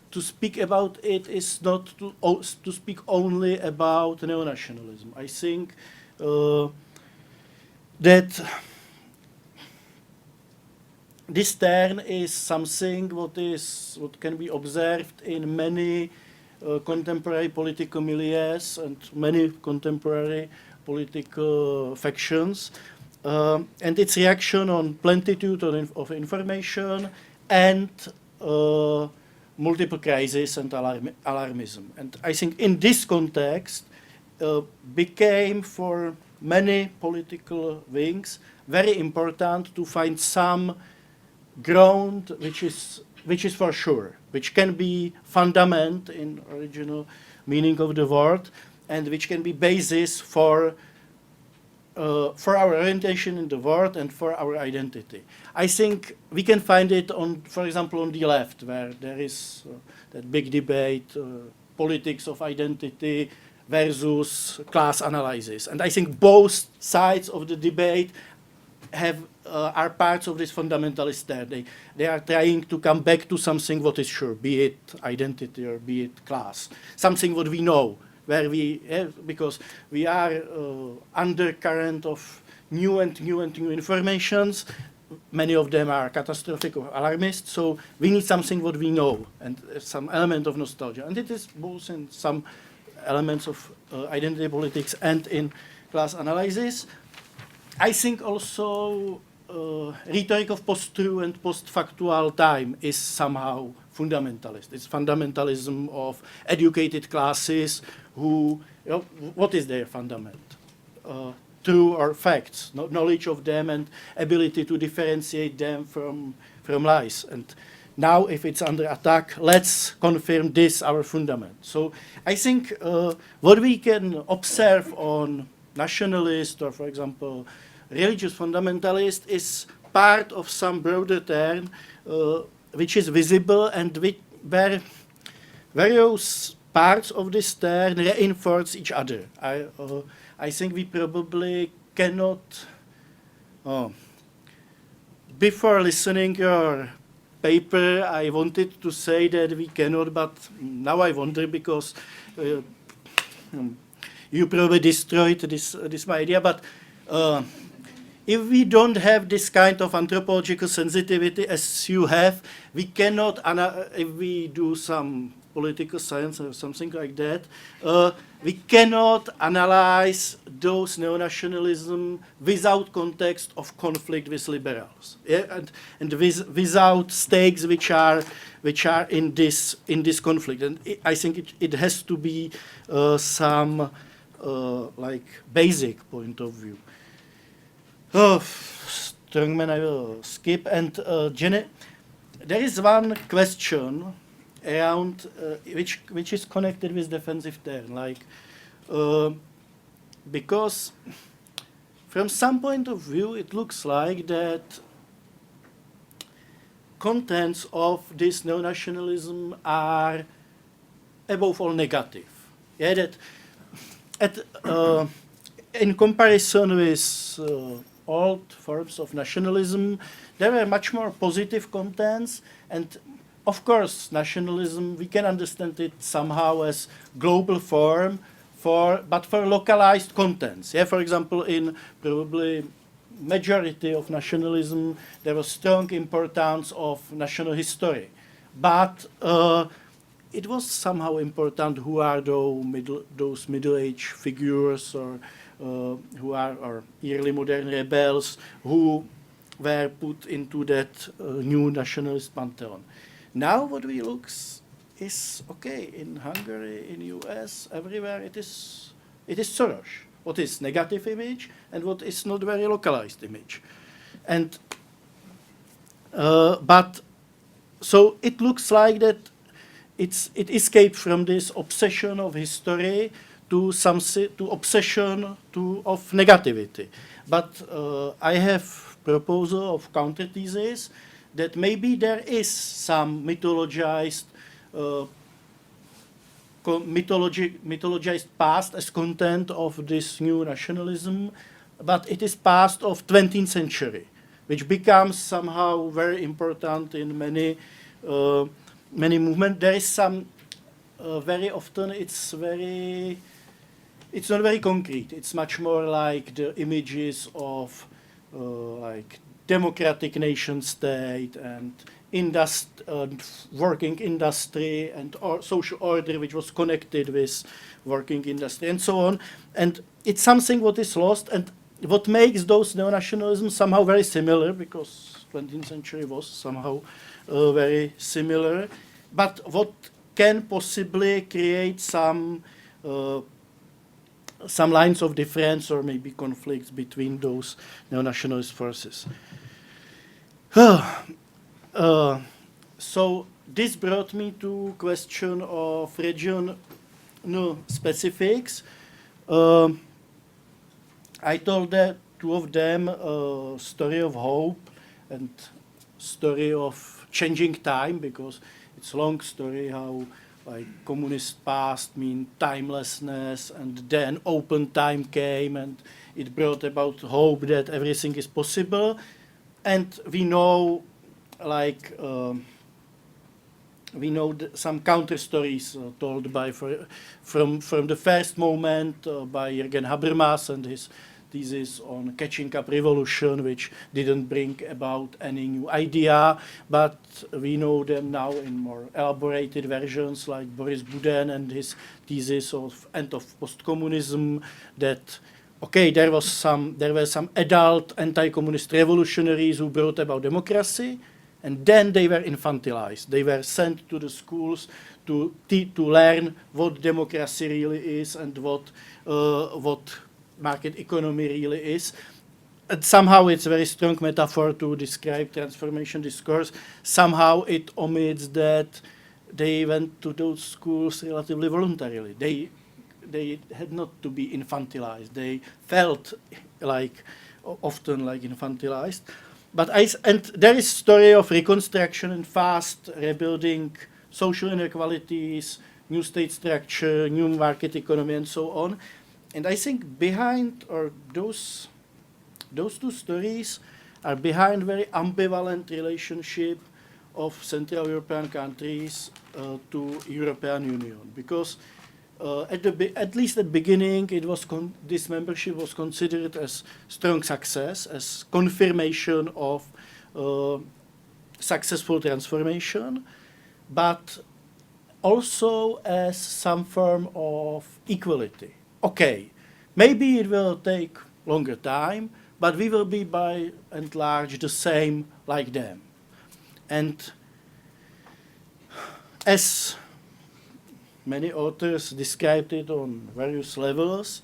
to speak about it is not to speak only about neo-nationalism. I think that this turn is something what can be observed in many contemporary political milieus and many contemporary political factions. And its reaction on plenitude of information and multiple crises and alarmism. And I think in this context became for many political wings very important to find some ground which is for sure, which can be fundament in original meaning of the word, and which can be basis for our orientation in the world and for our identity. I think we can find it on, for example, on the left, where there is that big debate, politics of identity versus class analysis. And I think both sides of the debate are parts of this fundamentalist there. They are trying to come back to something what is sure, be it identity or be it class, something what we know, where we because we are undercurrent of new informations. Many of them are catastrophic or alarmist, so we need something what we know and some element of nostalgia. And it is both in some elements of identity politics and in class analysis. I think also rhetoric of post-true and post-factual time is somehow fundamentalist. It's fundamentalism of educated classes who, what is their fundament? True or facts, knowledge of them and ability to differentiate them from lies. And now if it's under attack, let's confirm this, our fundament. So I think what we can observe on nationalist or, for example, religious fundamentalist is part of some broader term which is visible and where various parts of this term reinforce each other. I think we probably cannot, before listening your paper, I wanted to say that we cannot, but now I wonder because you probably destroyed this my idea, but if we don't have this kind of anthropological sensitivity as you have, we cannot, if we do some political science or something like that, we cannot analyze those neo-nationalism without context of conflict with liberals, yeah? and without stakes which are in this conflict. And I think it has to be some like basic point of view. Strongman I will skip. And Jenny, there is one question around which is connected with defensive term, like because from some point of view it looks like that contents of this neo-nationalism are above all negative. Yeah, that in comparison with old forms of nationalism, there were much more positive contents. And of course, nationalism, we can understand it somehow as global form, but for localized contents. Yeah, for example, in probably majority of nationalism, there was strong importance of national history. But it was somehow important who are those middle-aged figures or who are early modern rebels who were put into that new nationalist pantheon. Now what we look is, okay, in Hungary, in US, everywhere it is Soros. What is negative image and what is not very localized image. And but so it looks like that it escaped from this obsession of history to obsession of negativity. But I have proposal of counter thesis that maybe there is some mythologized past as content of this new nationalism, but it is past of 20th century, which becomes somehow very important in many movements. There is some very often it's not very concrete. It's much more like the images of like democratic nation state and working industry and social order which was connected with working industry and so on. And it's something what is lost and what makes those neo-nationalisms somehow very similar, because 20th century was somehow very similar, but what can possibly create some lines of difference or maybe conflicts between those neo-nationalist forces. So this brought me to question of regional specifics. I told that two of them, story of hope and story of changing time, because it's a long story how like communist past mean timelessness, and then open time came and it brought about hope that everything is possible. And we know, like, some counter stories told by from the first moment by Jürgen Habermas and his thesis on catching up revolution, which didn't bring about any new idea, but we know them now in more elaborated versions, like Boris Boudin and his thesis of end of post-communism, that okay, there were some adult anti-communist revolutionaries who brought about democracy, and then they were infantilized. They were sent to the schools to learn what democracy really is and what market economy really is. And somehow it's a very strong metaphor to describe transformation discourse. Somehow it omits that they went to those schools relatively voluntarily. They had not to be infantilized. They felt like often like infantilized. But and there is story of reconstruction and fast rebuilding social inequalities, new state structure, new market economy, and so on. And I think behind, or those two stories are behind very ambivalent relationship of Central European countries to European Union, because at least at the beginning, it was this membership was considered as strong success, as confirmation of successful transformation, but also as some form of equality. Okay, maybe it will take longer time, but we will be by and large the same like them. And as many authors described it on various levels,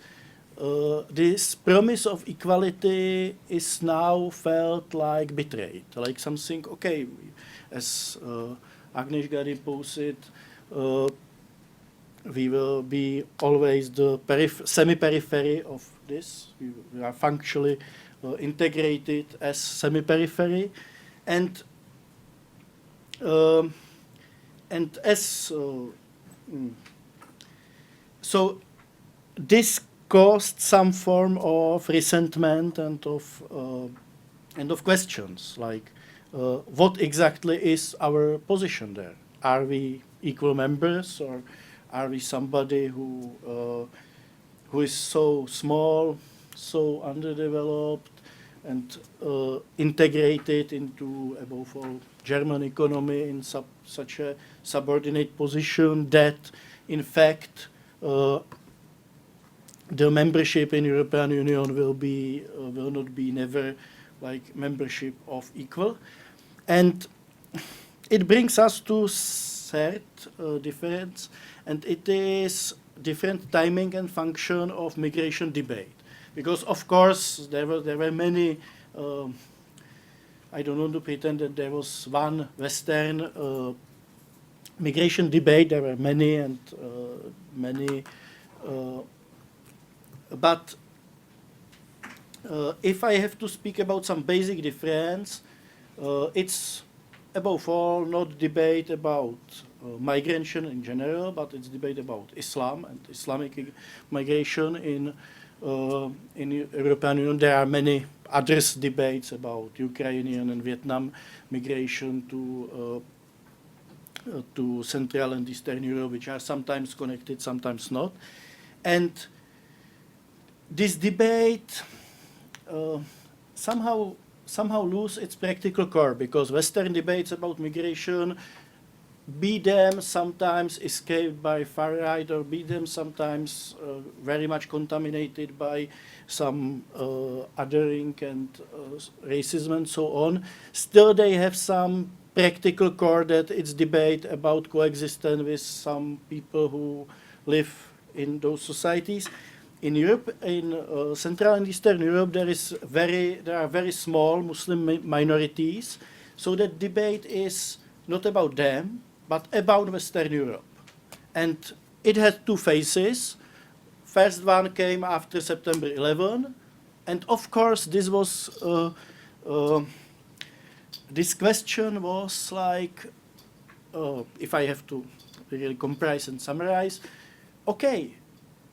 this promise of equality is now felt like betrayed, like something, okay, as Agnieszka puts it, we will be always the semi-periphery of this. We are functionally integrated as semi-periphery, and as so this caused some form of resentment and of questions, like what exactly is our position there? Are we equal members, or are we somebody who is so small, so underdeveloped, and integrated into, above all, German economy in such a subordinate position that, in fact, the membership in European Union will not be never like membership of equal, and it brings us to third difference, and it is different timing and function of migration debate, because of course there were many. I don't want to pretend that there was one Western migration debate. There were many and many, but if I have to speak about some basic difference, it's above all not debate about migration in general, but it's debate about Islam and Islamic migration in European Union. There are many other debates about Ukrainian and Vietnam migration to Central and Eastern Europe, which are sometimes connected, sometimes not. And this debate somehow lose its practical core, because Western debates about migration, be them sometimes escaped by far right, or be them sometimes very much contaminated by some othering and racism and so on, still they have some practical core, that it's debate about coexistence with some people who live in those societies. In Europe, in Central and Eastern Europe, there are very small Muslim minorities, so that debate is not about them, but about Western Europe. And it had two phases. First one came after September 11, and of course this was this question was like, if I have to really comprise and summarize. Okay,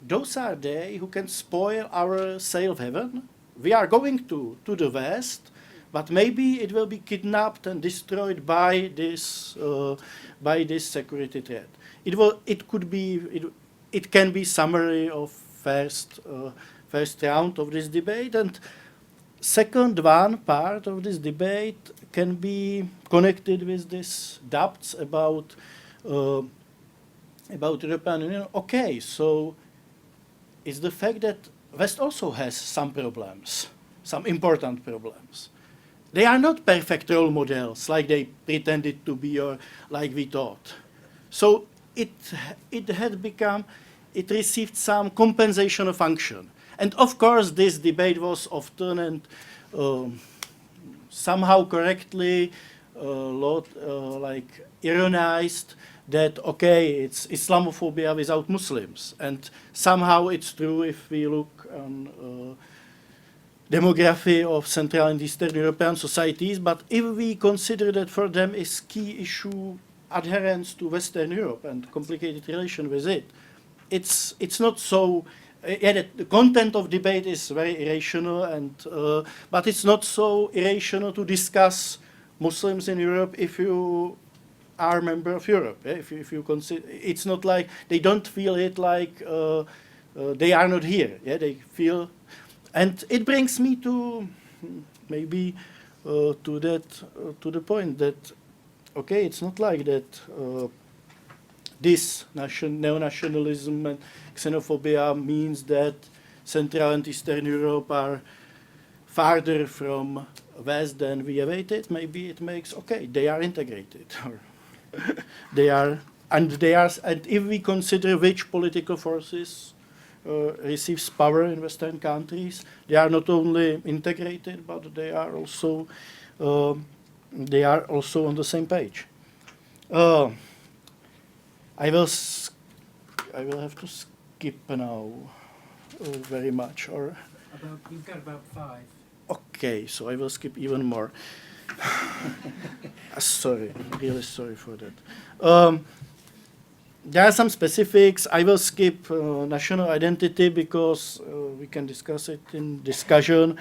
those are they who can spoil our sail of heaven. We are going to the west, but maybe it will be kidnapped and destroyed by this security threat. It can be summary of first round of this debate, and second one part of this debate can be connected with these doubts about European Union. Okay, so it's the fact that West also has some problems, some important problems. They are not perfect role models like they pretended to be or like we thought. So it received some compensational function. And of course, this debate was often and somehow correctly ironized that, okay, it's Islamophobia without Muslims. And somehow it's true if we look on demography of Central and Eastern European societies, but if we consider that for them is key issue adherence to Western Europe and complicated relation with it, it's not so. The content of debate is very irrational, but it's not so irrational to discuss Muslims in Europe if you are a member of Europe. If you consider, it's not like they don't feel it like they are not here. They feel, and it brings me to maybe to the point that okay, it's not like that. This neo-nationalism and xenophobia means that Central and Eastern Europe are farther from West than we awaited. Maybe it makes, okay, they are integrated. And if we consider which political forces receives power in Western countries, they are not only integrated, but they are also on the same page. I will have to skip now very much, or You've got about 5. okay, so I will skip even more. Sorry, really sorry for that. There are some specifics. I will skip national identity because we can discuss it in discussion.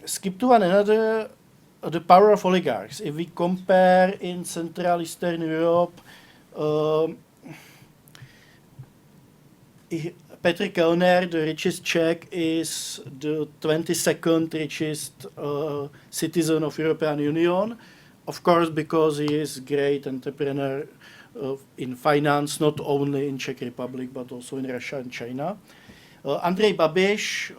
Skip to one another. The power of oligarchs. If we compare in Central Eastern Europe, Petr Kellner, the richest Czech, is the 22nd richest citizen of European Union. Of course, because he is great entrepreneur in finance, not only in Czech Republic, but also in Russia and China. Ondřej Babiš,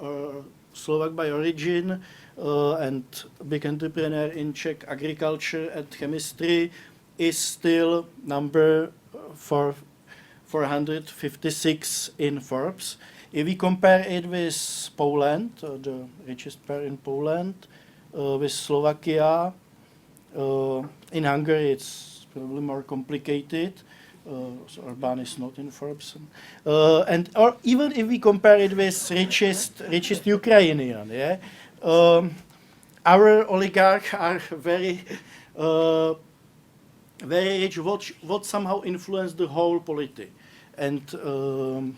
Slovak by origin, and big entrepreneur in Czech agriculture and chemistry, is still number 456 in Forbes. If we compare it with Poland, the richest pair in Poland, with Slovakia, in Hungary it's probably more complicated. So Orbán is not in Forbes, or even if we compare it with richest Ukrainian, our oligarchs are very rich. What somehow influenced the whole polity, and the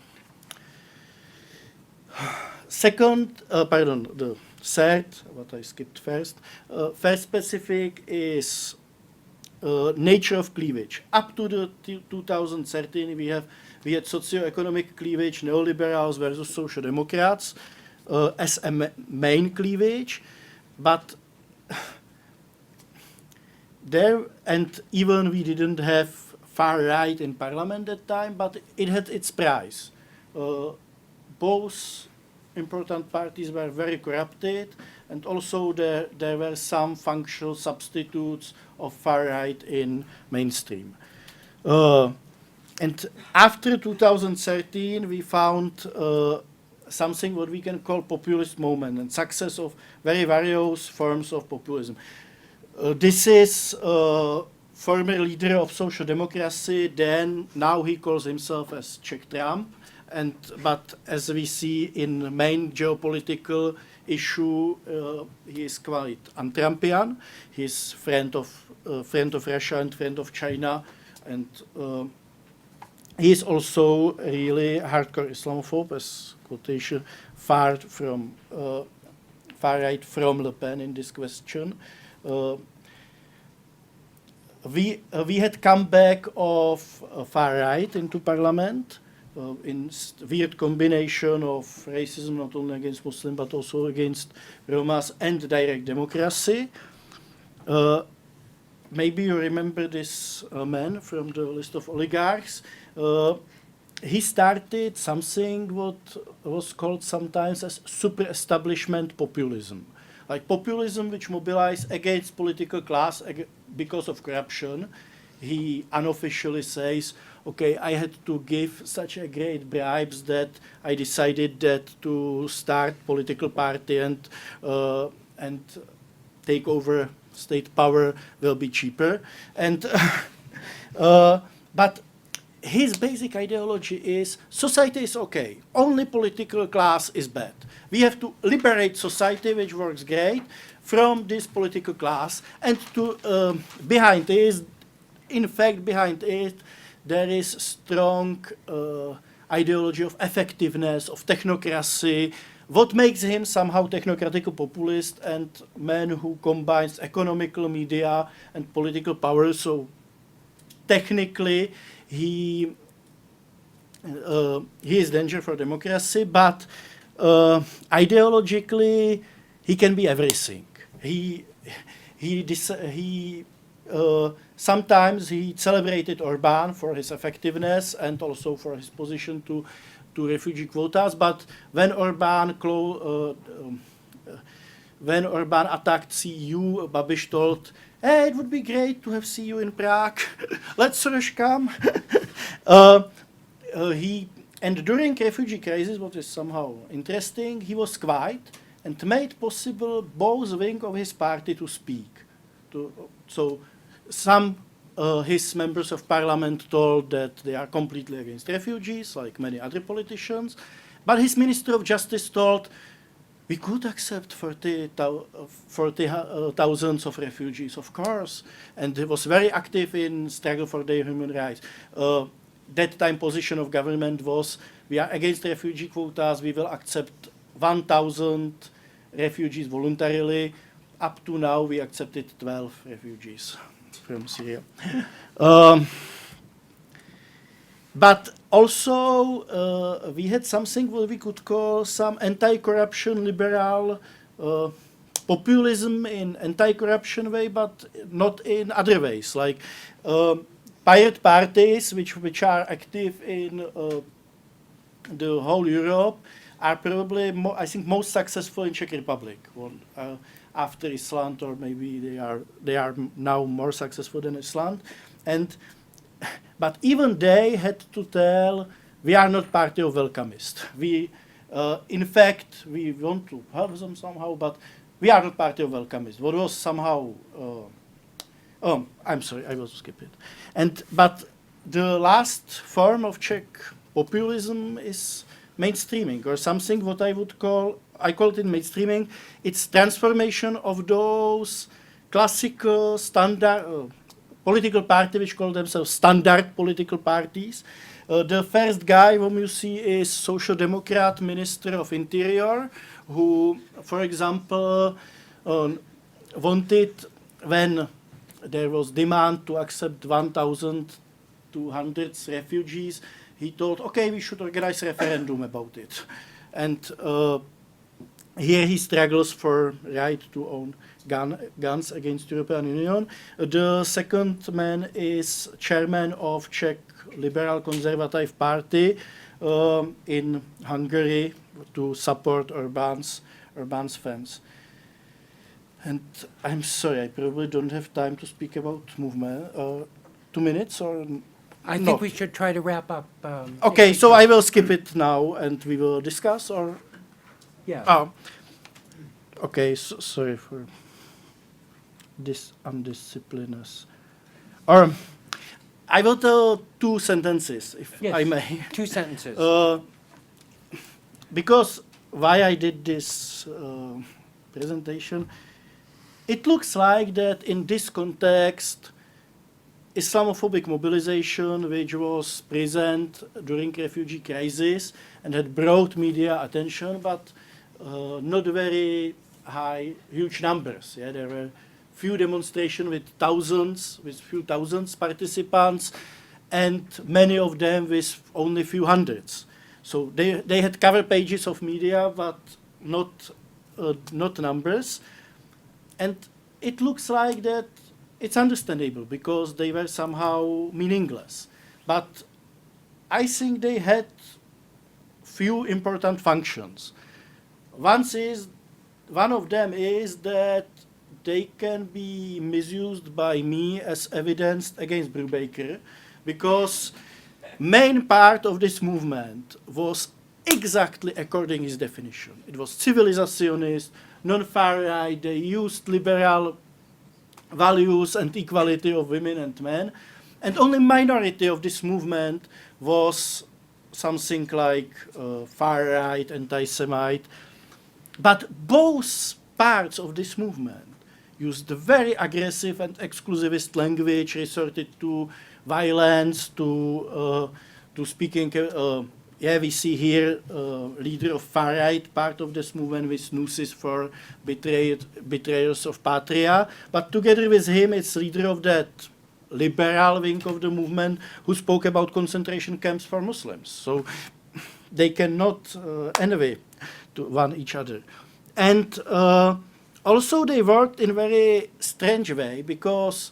third, what I skipped first. First specific is nature of cleavage. Up to the 2013, we had socio-economic cleavage, neoliberals versus social democrats, as a main cleavage, but there, and even we didn't have far right in parliament at that time, but it had its price. Both important parties were very corrupted, and also there were some functional substitutes of far right in mainstream. And after 2013, we found something what we can call populist movement and success of very various forms of populism. This is former leader of social democracy, now he calls himself as Czech Trump, but as we see in the main geopolitical issue, he is quite un-Trumpian. He's friend of Russia and friend of China, and he is also really hardcore Islamophobe, as quotation, far right from Le Pen in this question. We had come back of far right into parliament in weird combination of racism, not only against Muslims but also against Romas, and direct democracy. Maybe you remember this man from the list of oligarchs. He started something what was called sometimes as super establishment populism. Like populism which mobilized against political class because of corruption. He unofficially says, okay, I had to give such a great bribes that I decided that to start political party and take over state power will be cheaper. And but his basic ideology is society is okay, only political class is bad. We have to liberate society, which works great, from this political class, and to behind it, in fact, behind it, there is strong ideology of effectiveness, of technocracy, what makes him somehow technocratic populist and man who combines economical media and political power. So technically, he is danger for democracy, but ideologically, he can be everything. Sometimes he celebrated Orbán for his effectiveness and also for his position to refugee quotas. But when Orbán attacked CEU, Babiš told, "Hey, it would be great to have CEU in Prague. Let Soros come." And during refugee crisis, what is somehow interesting, he was quiet and made possible both wings of his party to speak. So some his members of parliament told that they are completely against refugees, like many other politicians. But his Minister of Justice told, we could accept 40,000 of refugees, of course. And he was very active in struggle for their human rights. That time position of government was, we are against refugee quotas, we will accept 1,000 refugees voluntarily. Up to now, we accepted 12 refugees from Syria. But also, we had something what we could call some anti-corruption liberal populism in anti-corruption way, but not in other ways. Like pirate parties, which are active in the whole Europe, are probably, I think, most successful in Czech Republic. After Iceland, or maybe they are now more successful than Iceland, but even they had to tell, we are not party of welcomists. In fact, we want to help them somehow, but we are not party of welcomists. What was somehow, I'm sorry, I will skip it. But the last form of Czech populism is mainstreaming, or something what I call it mainstreaming. It's transformation of those classical standard political parties which call themselves standard political parties. The first guy whom you see is Social Democrat Minister of Interior, who, for example, wanted, when there was demand to accept 1,200 refugees, he thought, okay, we should organize a referendum about it. And here he struggles for right to own guns against European Union. The second man is chairman of Czech Liberal Conservative Party in Hungary to support Orbán's fence. And I'm sorry, I probably don't have time to speak about movement. 2 minutes or I think we should try to wrap up. Okay, so I will skip it now and we will discuss, or? Yeah. Oh. Okay, sorry for this undisciplinous. Or I will tell 2 sentences, if Yes, I may. 2 sentences. Because why I did this presentation, it looks like that in this context, Islamophobic mobilization which was present during refugee crisis and had broad media attention, but not very huge numbers. Yeah, there were few demonstrations with few thousands participants, and many of them with only few hundreds. So they had cover pages of media, but not numbers. And it looks like that it's understandable because they were somehow meaningless. But I think they had few important functions. One of them is that they can be misused by me as evidence against Brubaker, because main part of this movement was exactly according his definition. It was civilizationist, non-far right, they used liberal values and equality of women and men, and only minority of this movement was something like far right, anti-Semite. But both parts of this movement used very aggressive and exclusivist language, resorted to violence, to speaking. We see here leader of far right part of this movement with nooses for betrayers of patria. But together with him, it's leader of that liberal wing of the movement who spoke about concentration camps for Muslims. So they cannot envy to one each other. And also they worked in a very strange way, because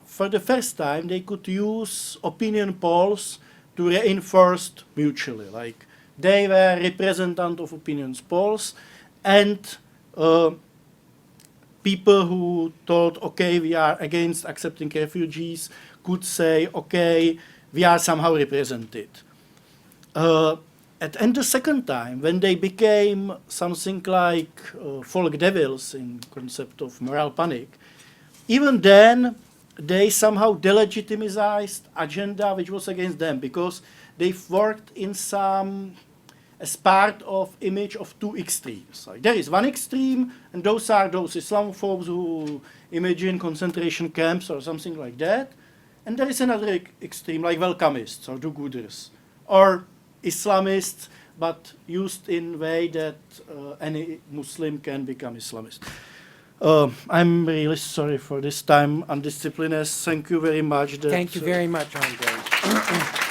for the first time they could use opinion polls to reinforce mutually. Like they were representative of opinion polls, and people who thought, okay, we are against accepting refugees, could say, okay, we are somehow represented. And the second time, when they became something like folk devils in concept of moral panic, even then they somehow delegitimized agenda which was against them, because they worked in as part of image of two extremes. Like there is one extreme, and those are those Islamophobes who imagine concentration camps or something like that. And there is another extreme, like welcomists or do-gooders, or Islamists, but used in a way that any Muslim can become Islamist. I'm really sorry for this time undisciplined. Thank you very much. Thank you very much, Ondřej.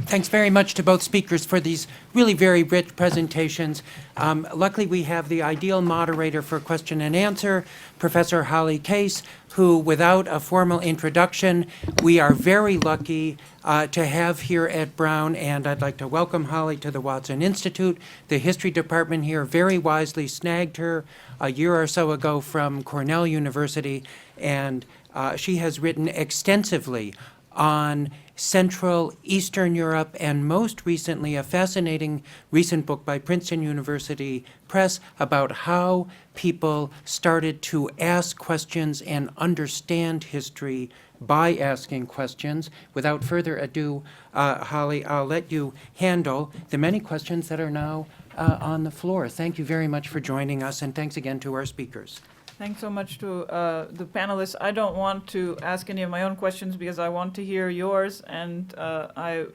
Thanks very much to both speakers for these really very rich presentations. Luckily, we have the ideal moderator for question and answer, Professor Holly Case, who, without a formal introduction, we are very lucky to have here at Brown, and I'd like to welcome Holly to the Watson Institute. The history department here very wisely snagged her a year or so ago from Cornell University, and she has written extensively on Central Eastern Europe, and most recently a fascinating recent book by Princeton University Press about how people started to ask questions and understand history by asking questions. Without further ado, Holly, I'll let you handle the many questions that are now on the floor. Thank you very much for joining us, and thanks again to our speakers. Thanks so much to the panelists. I don't want to ask any of my own questions because I want to hear yours, and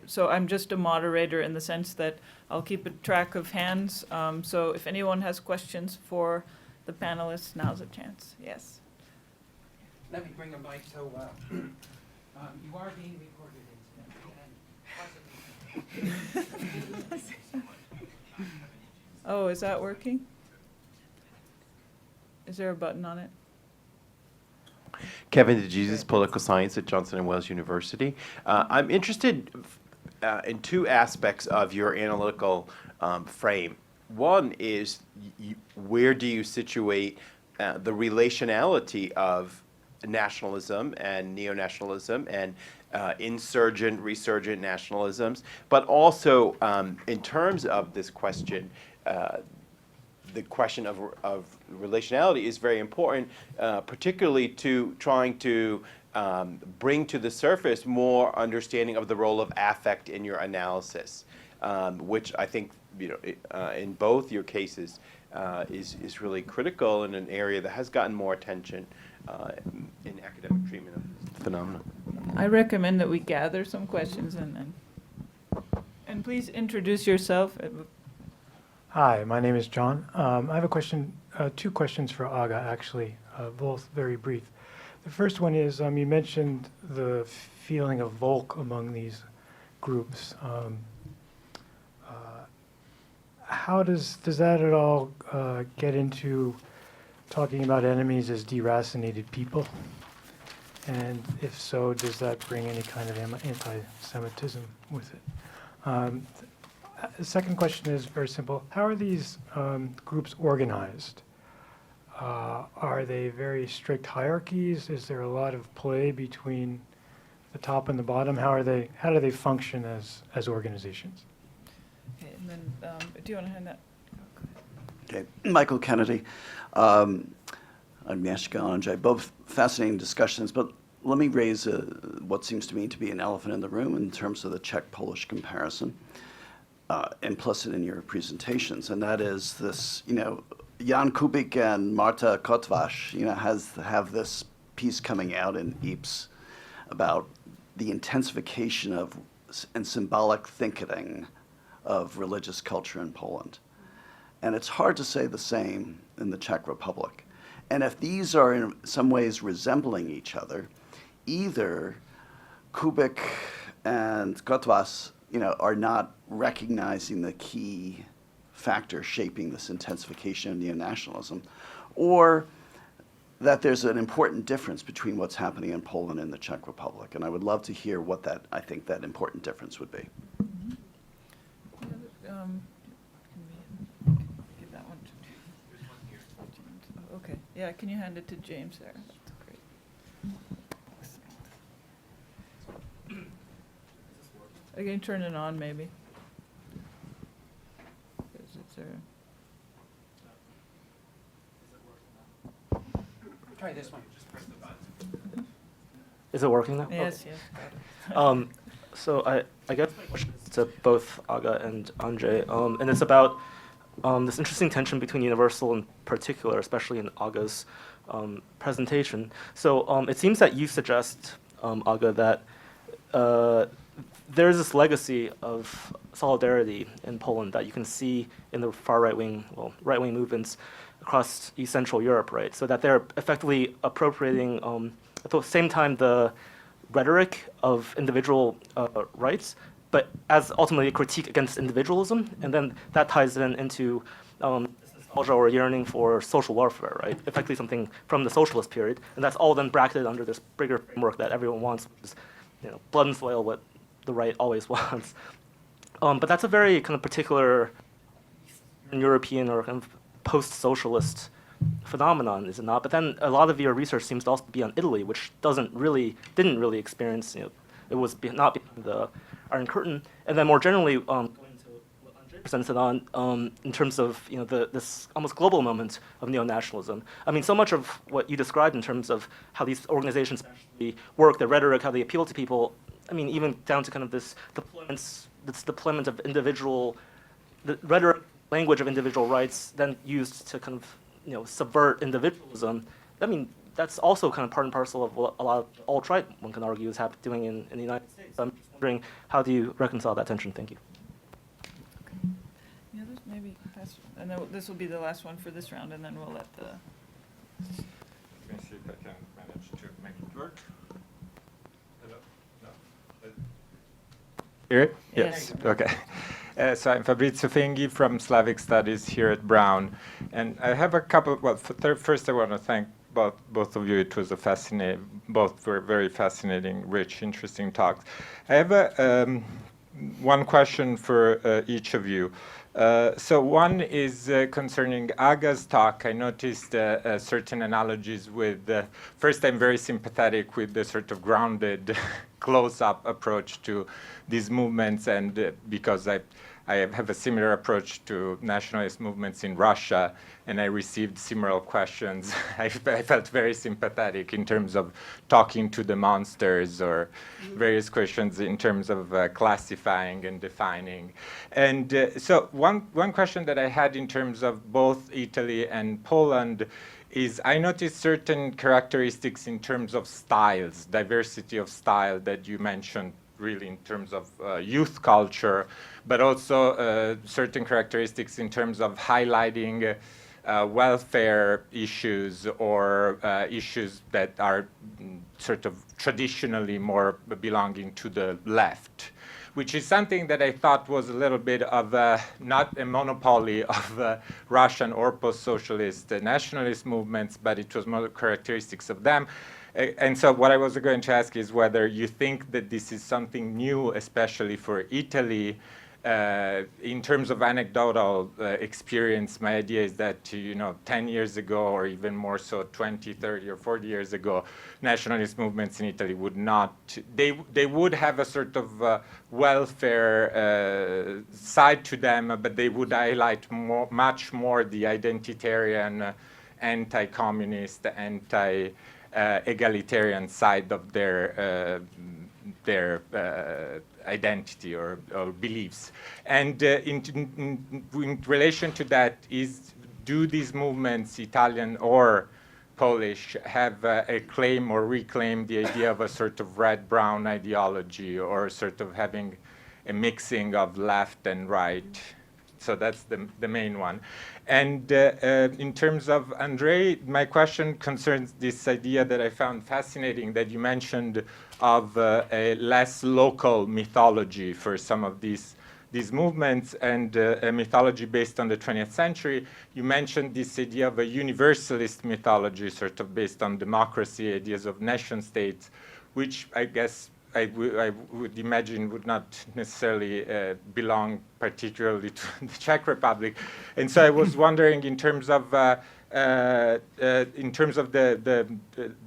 so I'm just a moderator in the sense that I'll keep a track of hands. So if anyone has questions for the panelists, now's a chance. Yes. Let me bring a mic so you are being recorded. Oh, is that working? Is there a button on it? Kevin DeJesus, Political Science at Johnson & Wales University. I'm interested in two aspects of your analytical frame. One is where do you situate the relationality of nationalism and neo-nationalism and insurgent, resurgent nationalisms, but also in terms of this question, the question of relationality is very important, particularly to trying to bring to the surface more understanding of the role of affect in your analysis, which I think in both your cases is really critical in an area that has gotten more attention in academic treatment of this phenomenon. I recommend that we gather some questions and please introduce yourself. Hi, my name is John. I have a question, two questions for Aga, actually, both very brief. The first one is, you mentioned the feeling of Volk among these groups. How does that at all get into talking about enemies as deracinated people? And if so, does that bring any kind of anti-Semitism with it? The second question is very simple. How are these groups organized? Are they very strict hierarchies? Is there a lot of play between the top and the bottom? How do they function as organizations? Okay, and then, do you want to hand that? Okay, Michael Kennedy, Agnieszka, Ondřej, both fascinating discussions, but let me raise what seems to me to be an elephant in the room in terms of the Czech-Polish comparison, implicit in your presentations, and that is this, Jan Kubik and Marta Kotvaš, have this piece coming out in EAPS about the intensification of and symbolic thinking of religious culture in Poland. And it's hard to say the same in the Czech Republic. And if these are in some ways resembling each other, either Kubik and Kotvaš, are not recognizing the key factor shaping this intensification of neo-nationalism, or that there's an important difference between what's happening in Poland and the Czech Republic. And I would love to hear what I think that important difference would be. Can we give that one to James? Okay, yeah, can you hand it to James there? That's great. Again, turn it on maybe. Is it there? Try this one. Is it working now? Yes, Okay. yes, got it. So I guess my question is to both Aga and Ondřej, and it's about this interesting tension between universal and particular, especially in Aga's presentation. So it seems that you suggest, Aga, that there is this legacy of solidarity in Poland that you can see in the far right-wing movements across East Central Europe, right? So that they're effectively appropriating, at the same time, the rhetoric of individual rights, but as ultimately a critique against individualism, and then that ties into this nostalgia or yearning for social welfare, right? Effectively something from the socialist period, and that's all then bracketed under this bigger framework that everyone wants, which is, blood and soil, what the right always wants. But that's a very kind of particular European or kind of post-socialist phenomenon, is it not? But then a lot of your research seems to also be on Italy, which didn't really experience, it was not behind the Iron Curtain. And then more generally, going to what Ondřej presented on, in terms of this almost global moment of neo-nationalism. I mean, so much of what you described in terms of how these organizations actually work, their rhetoric, how they appeal to people. I mean, even down to kind of this deployment of the rhetoric, language of individual rights, then used to kind of subvert individualism. I mean, that's also kind of part and parcel of what a lot of alt-right, one can argue, is doing in the United States. So I'm just wondering, how do you reconcile that tension? Thank you. Okay. The others, maybe pass, and then this will be the last one for this round, and then we'll let the. Let me see if I can manage to make it work. Hello? No. Hear it? Yes. Okay. So I'm Fabrizio Fenghi from Slavic Studies here at Brown. And I have a couple, first I want to thank both of you. It was both were very fascinating, rich, interesting talks. I have one question for each of you. So one is concerning Aga's talk. I noticed certain analogies with, first I'm very sympathetic with the sort of grounded, close-up approach to these movements, and because I have a similar approach to nationalist movements in Russia, and I received similar questions. I felt very sympathetic in terms of talking to the monsters, or various questions in terms of classifying and defining. And so one question that I had in terms of both Italy and Poland is I noticed certain characteristics in terms of styles, diversity of style that you mentioned really in terms of youth culture, but also certain characteristics in terms of highlighting welfare issues or issues that are sort of traditionally more belonging to the left, which is something that I thought was a little bit of not a monopoly of Russian or post-socialist nationalist movements, but it was more characteristics of them. And so what I was going to ask is whether you think that this is something new, especially for Italy. In terms of anecdotal experience, my idea is that, 10 years ago, or even more so 20, 30, or 40 years ago, nationalist movements in Italy would not, they would have a sort of welfare side to them, but they would highlight much more the identitarian, anti-communist, anti-egalitarian side of their identity or beliefs. And in relation to that, do these movements, Italian or Polish, have a claim or reclaim the idea of a sort of red-brown ideology or sort of having a mixing of left and right? So that's the main one. And in terms of Ondřej, my question concerns this idea that I found fascinating that you mentioned of a less local mythology for some of these movements and a mythology based on the 20th century. You mentioned this idea of a universalist mythology, sort of based on democracy, ideas of nation states, which I guess I would imagine would not necessarily belong particularly to the Czech Republic. And so I was wondering in terms of the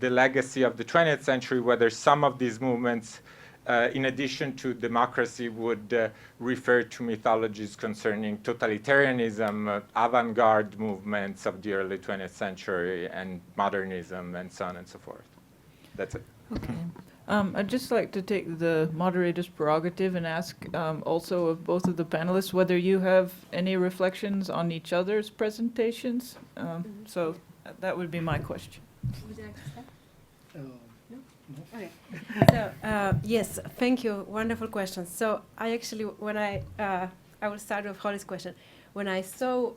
legacy of the 20th century, whether some of these movements, in addition to democracy, would refer to mythologies concerning totalitarianism, avant-garde movements of the early 20th century, and modernism, and so on and so forth. That's it. Okay. I'd just like to take the moderator's prerogative and ask also of both of the panelists whether you have any reflections on each other's presentations. So that would be my question. Would you like to start? No? Okay. So, yes, thank you. Wonderful questions. So I actually, I will start with Holly's question. When I saw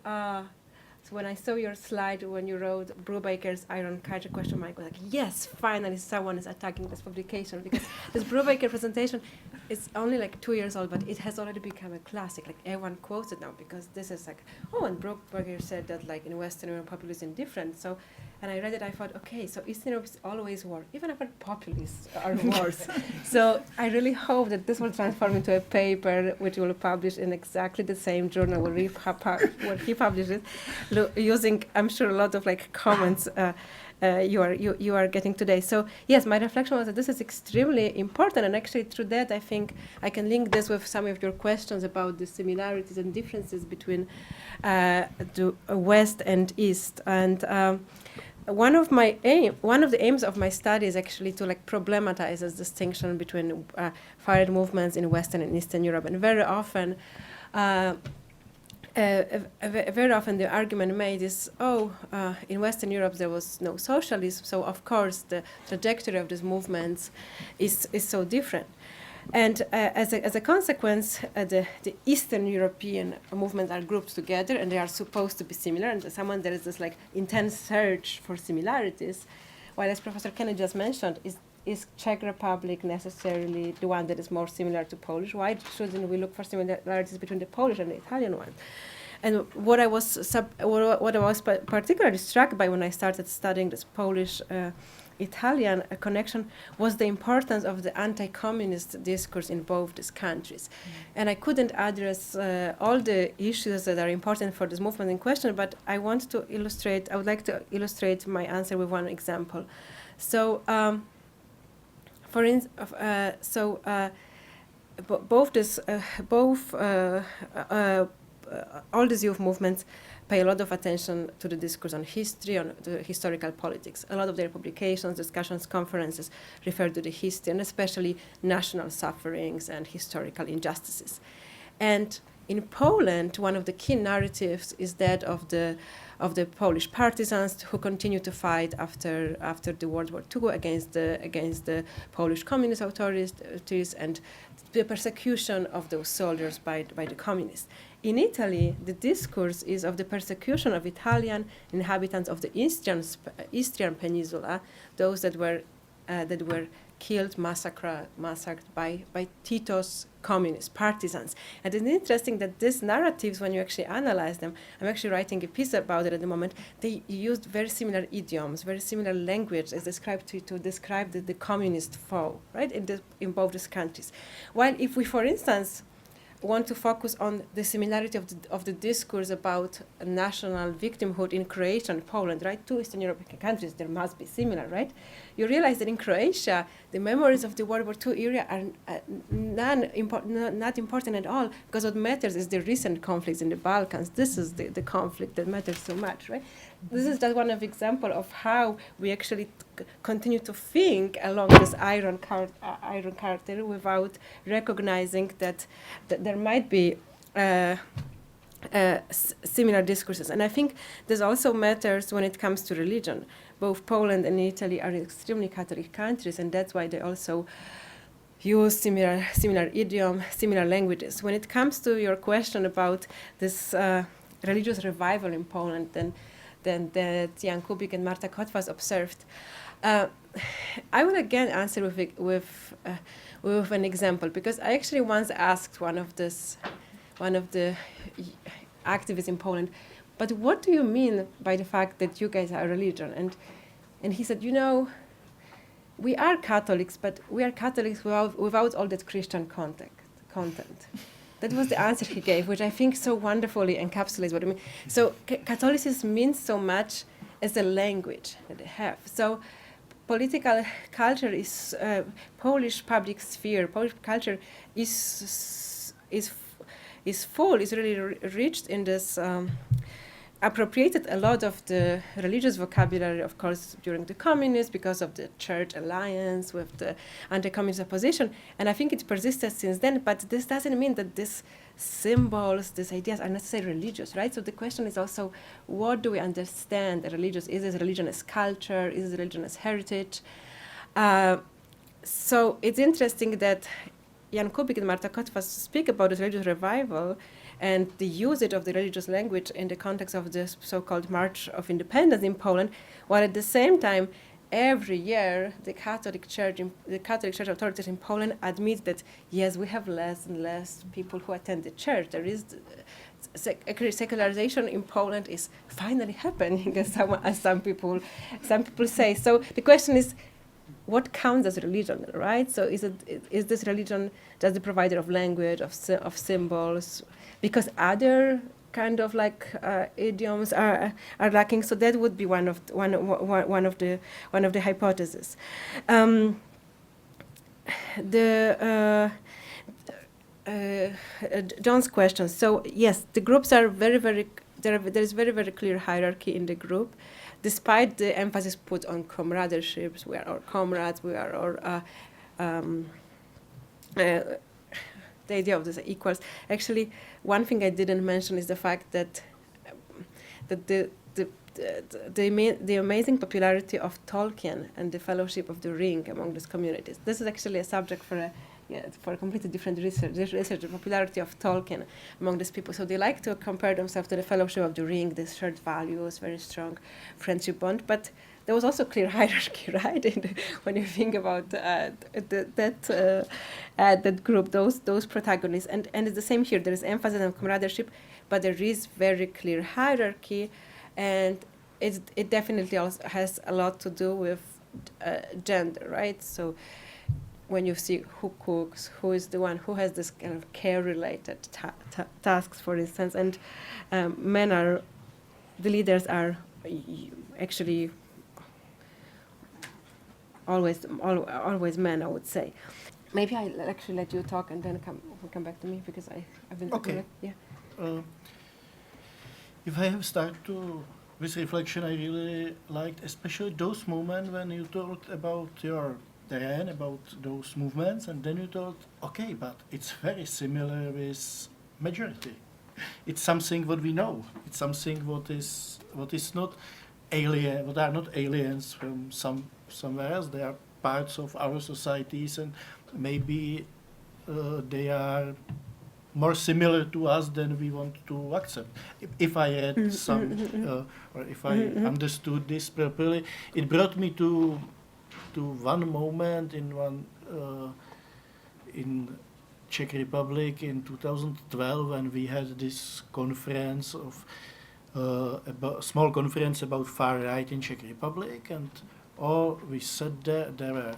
your slide when you wrote Brubaker's Iron Culture question mark, I was like, yes, finally someone is attacking this publication, because this Brubaker presentation is only like 2 years old, but it has already become a classic. Like everyone quotes it now because this is like, oh, and Brubaker said that like in Western Europe populism is different. So, and I read it, I thought, okay, so Eastern Europe is always war, even our populists are worse. So I really hope that this will transform into a paper which will publish in exactly the same journal where he published it, using, I'm sure, a lot of like comments you are getting today. So yes, my reflection was that this is extremely important, and actually through that I think I can link this with some of your questions about the similarities and differences between the West and East. And one of the aims of my study is actually to like problematize this distinction between far-right movements in Western and Eastern Europe, and very often the argument made is, in Western Europe there was no socialism, so of course the trajectory of these movements is so different. And as a consequence, the Eastern European movements are grouped together, and they are supposed to be similar. And there is this like intense search for similarities, while, as Professor Kennedy just mentioned, is Czech Republic necessarily the one that is more similar to Polish? Why shouldn't we look for similarities between the Polish and the Italian one? And what I was particularly struck by when I started studying this Polish-Italian connection was the importance of the anti-communist discourse in both these countries. And I couldn't address all the issues that are important for this movement in question, but I would like to illustrate my answer with one example. So, all these youth movements pay a lot of attention to the discourse on history, on the historical politics. A lot of their publications, discussions, conferences refer to the history, and especially national sufferings and historical injustices. And in Poland, one of the key narratives is that of the of the Polish partisans who continued to fight after the World War II against the Polish communist authorities and the persecution of those soldiers by the communists. In Italy, the discourse is of the persecution of Italian inhabitants of the Eastern Peninsula, those that were killed, massacred by Tito's communist partisans. And it's interesting that these narratives, when you actually analyze them, I'm actually writing a piece about it at the moment, they used very similar idioms, very similar language as described to describe the communist foe, right, in both these countries. While if we, for instance, want to focus on the similarity of the discourse about national victimhood in Croatia and Poland, right? Two Eastern European countries, there must be similar, right? You realize that in Croatia, the memories of the World War II era are not important at all, because what matters is the recent conflicts in the Balkans. This is the conflict that matters so much, right? This is just one of example of how we actually continue to think along this iron curtain without recognizing that there might be similar discourses. And I think this also matters when it comes to religion. Both Poland and Italy are extremely Catholic countries, and that's why they also use similar idiom, similar languages. When it comes to your question about this religious revival in Poland, then that Jan Kubik and Marta Kotwas observed, I will again answer with an example, because I actually once asked one of the activists in Poland, but what do you mean by the fact that you guys are a religion? And he said, we are Catholics, but we are Catholics without all that Christian content. That was the answer he gave, which I think so wonderfully encapsulates what I mean. So Catholicism means so much as a language that they have. So political culture is Polish public sphere. Polish culture is really rich in this. Appropriated a lot of the religious vocabulary, of course, during the communists because of the church alliance with the anti-communist opposition, and I think it persisted since then. But this doesn't mean that these symbols, these ideas are necessarily religious, right? So the question is also, what do we understand as religious? Is this religion as culture? Is this religion as heritage? So it's interesting that Jan Kubik and Marta Kotwas speak about this religious revival and the usage of the religious language in the context of the so-called March of Independence in Poland, while at the same time, every year, the Catholic Church authorities in Poland admit that, yes, we have less and less people who attend the church. There is secularization in Poland is finally happening, as some people say. So the question is, what counts as religion, right? So is this religion just the provider of language, of symbols? Because other kind of idioms are lacking. So that would be one of the hypotheses. John's question. So yes, the groups are there is very clear hierarchy in the group, despite the emphasis put on comradeships. We are our comrades. We are our the idea of this equals. Actually, one thing I didn't mention is the fact that the amazing popularity of Tolkien and the Fellowship of the Ring among these communities. This is actually a subject for a completely different research, the popularity of Tolkien among these people. So they like to compare themselves to the Fellowship of the Ring, these shared values, very strong friendship bond. But there was also clear hierarchy, right? When you think about that group, those protagonists, and it's the same here. There is emphasis on comradeship, but there is very clear hierarchy, and it definitely also has a lot to do with gender, right? So when you see who cooks, who is the one who has this kind of care-related tasks, for instance, and the leaders are actually always men, I would say. Maybe I'll actually let you talk and then come back to me, because I've been okay. Yeah. If I have started with reflection, I really liked especially those moments when you talked about your terrain, about those movements, and then you thought, okay, but it's very similar with majority it's something what we know. It's something what is not alien, what are not aliens from somewhere else. They are parts of our societies, and maybe they are more similar to us than we want to accept. If I read or if I understood this properly, it brought me to one moment in Czech Republic in 2012 when we had this conference a small conference about far right in Czech Republic, and all we said there were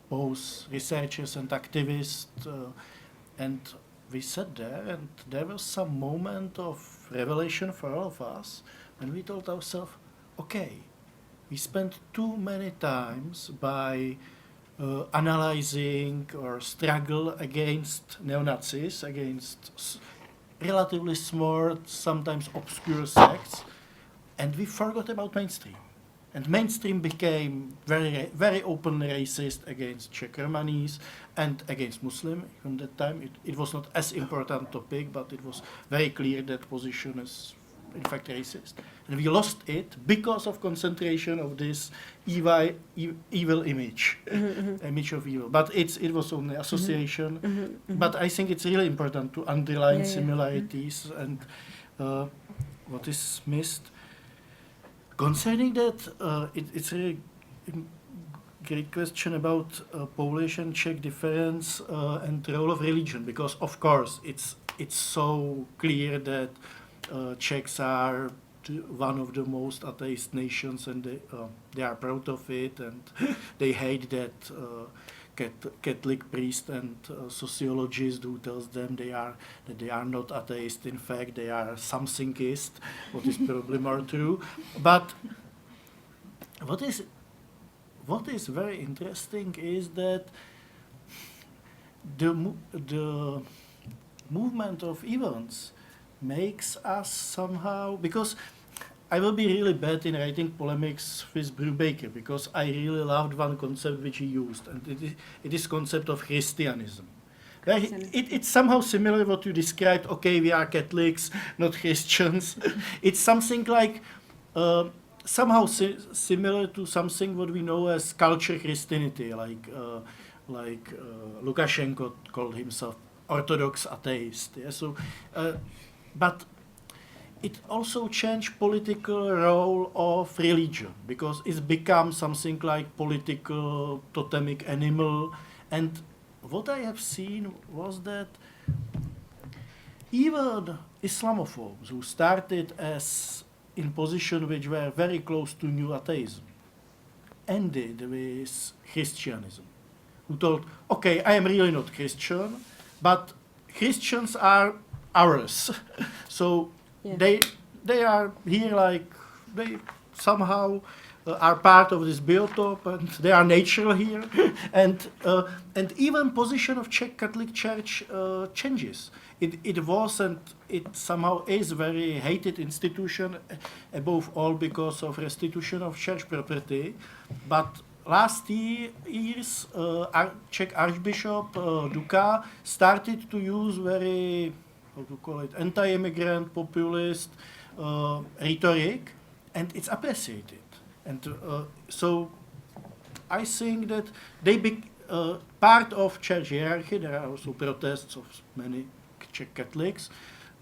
both researchers and activists, and we sat there, and there was some moment of revelation for all of us when we told ourselves, okay, we spent too many times by analyzing or struggle against neo-Nazis, against relatively small, sometimes obscure sects, and we forgot about mainstream. And mainstream became very openly racist against Czech Romanies and against Muslims. At that time, it was not as important topic, but it was very clear that position is in fact racist. And we lost it because of concentration of this evil image, image of evil. But it was only association. But I think it's really important to underline similarities and what is missed. Concerning that, it's a really great question about Polish and Czech difference and the role of religion, because of course it's so clear that Czechs are one of the most atheist nations, and they are proud of it, and they hate that Catholic priest and sociologist who tells them that they are not atheist. In fact, they are somethingist, what is probably more true. But what is very interesting is that the movement of events makes us somehow, because I will be really bad in writing polemics with Brubaker, because I really loved one concept which he used, and it is concept of Christianism. It's somehow similar what you described. Okay, we are Catholics, not Christians. It's something like somehow similar to something what we know as culture Christianity, like Lukashenko called himself Orthodox atheist. Yeah? So, but it also changed political role of religion, because it's become something like political totemic animal. And what I have seen was that even Islamophobes who started as in position which were very close to new atheism ended with Christianism, who told, okay, I am really not Christian, but Christians are ours. So they are here, like they somehow are part of this biotope, and they are natural here, and even position of Czech Catholic Church changes. It was, and it somehow is, very hated institution, above all because of restitution of church property. But last years, Czech Archbishop Duka started to use very, how to call it, anti-immigrant, populist rhetoric, and it's appreciated. And so I think that they part of church hierarchy. There are also protests of many Czech Catholics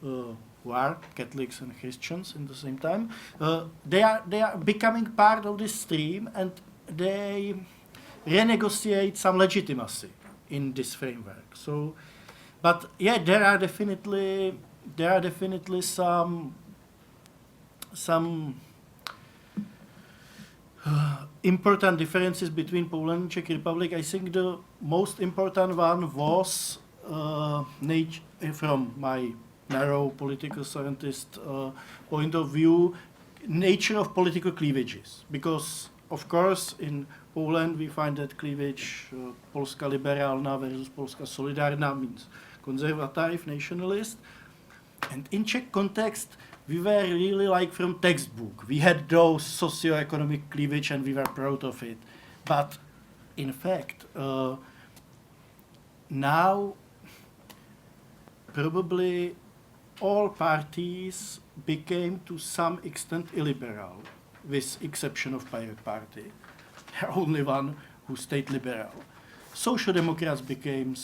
who are Catholics and Christians in the same time. They are becoming part of this stream, and they renegotiate some legitimacy in this framework. So, but yeah, there are definitely some important differences between Poland and Czech Republic. I think the most important one was from my narrow political scientist point of view, nature of political cleavages. Because, of course, in Poland we find that cleavage Polska liberálna versus Polska solidárna means conservative, nationalist. And in Czech context, we were really like from textbook. We had those socio-economic cleavage, and we were proud of it. But in fact, now probably all parties became to some extent illiberal, with exception of Pirate Party. They're only one who stayed liberal. Social Democrats became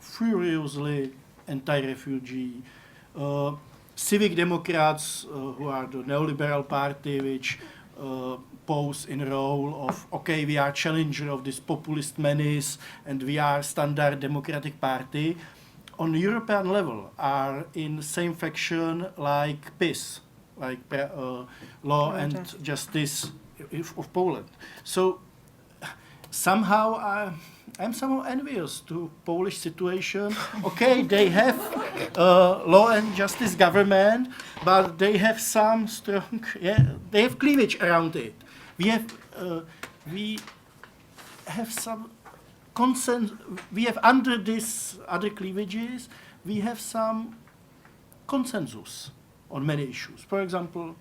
furiously anti-refugee. Civic Democrats, who are the neoliberal party, which pose in role of, okay, we are challenger of this populist menace and we are standard democratic party, on European level are in the same faction like PiS, like Law and Justice of Poland. So somehow I'm somehow envious to Polish situation. Okay, they have law and justice government, but they have some strong, they have cleavage around it. We have some consensus. We have under this other cleavages, we have some consensus on many issues. For example,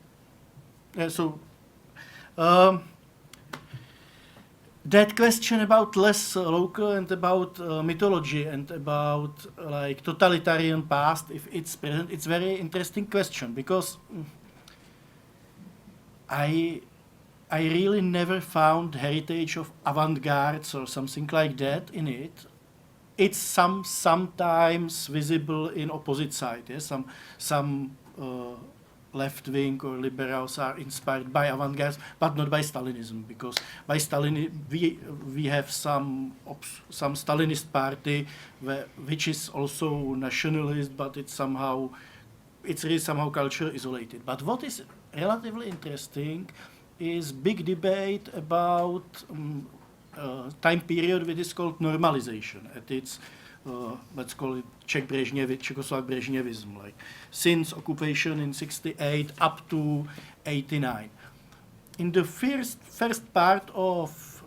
that question about less local and about mythology and about like totalitarian past, if it's present, it's very interesting question because I really never found heritage of avant-gardes or something like that in it. It's sometimes visible in opposite side. Yes? Some left-wing or liberals are inspired by avant-garde, but not by Stalinism, because by Stalinism we have some Stalinist party which is also nationalist, but it's really somehow culture isolated. But what is relatively interesting is big debate about time period which is called normalization at its let's call it Czechoslovak Brezhnevism, like since occupation in 68 up to 89. In the first part of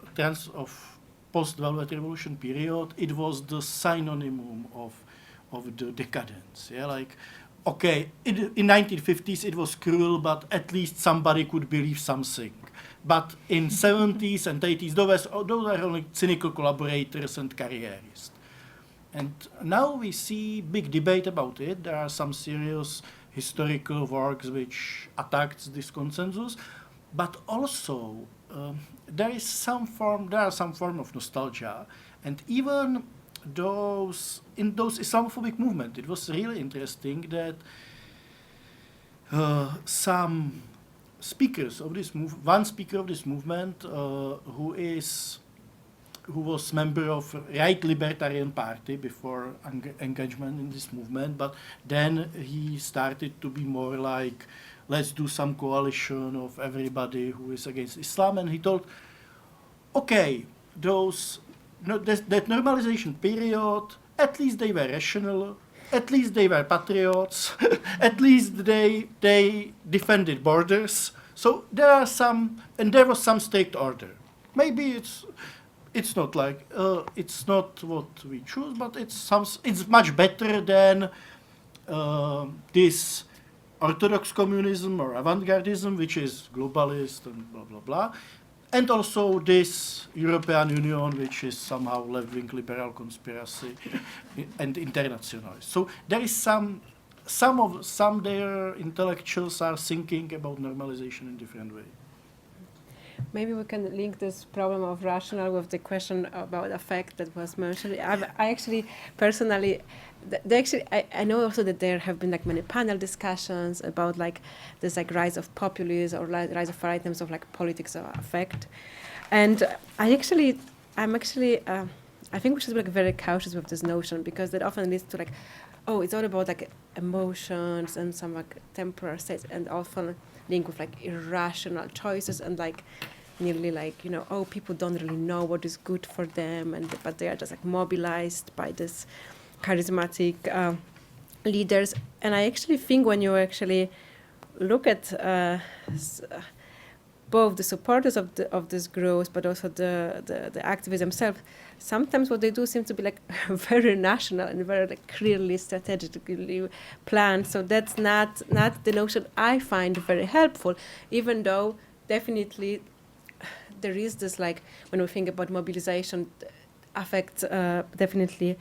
post-Velvet Revolution period, it was the synonym of the decadence. Yeah, like okay, in 1950s it was cruel, but at least somebody could believe something. But in 70s and 80s, those are only cynical collaborators and careerists. And now we see big debate about it. There are some serious historical works which attacks this consensus, but also there are some form of nostalgia, and even in those Islamophobic movement, it was really interesting that some speakers of this one speaker of this movement, who was member of right libertarian party before engagement in this movement, but then he started to be more like, let's do some coalition of everybody who is against Islam, and he told, okay, that normalization period, at least they were rational, at least they were patriots, at least they defended borders. So there was some strict order. Maybe it's not like it's not what we choose, but it's much better than this orthodox communism or avant-gardism, which is globalist and blah blah blah, and also this European Union, which is somehow left-wing liberal conspiracy and internationalist. So there is some their intellectuals are thinking about normalization in different way. Maybe we can link this problem of rational with the question about affect that was mentioned. I actually personally, I know also that there have been like many panel discussions about like this like rise of populism or rise of items of like politics of affect, and I think we should be like very cautious with this notion, because that often leads to like, oh, it's all about like emotions and some like temporal states, and often linked with like irrational choices and like nearly like, you know, oh, people don't really know what is good for them, but they are just like mobilized by this charismatic leaders. And I actually think when you actually look at both the supporters of this growth, but also the activists themselves, sometimes what they do seems to be like very national and very like clearly strategically planned. So that's not the notion I find very helpful, even though definitely there is this like, when we think about mobilization, affect definitely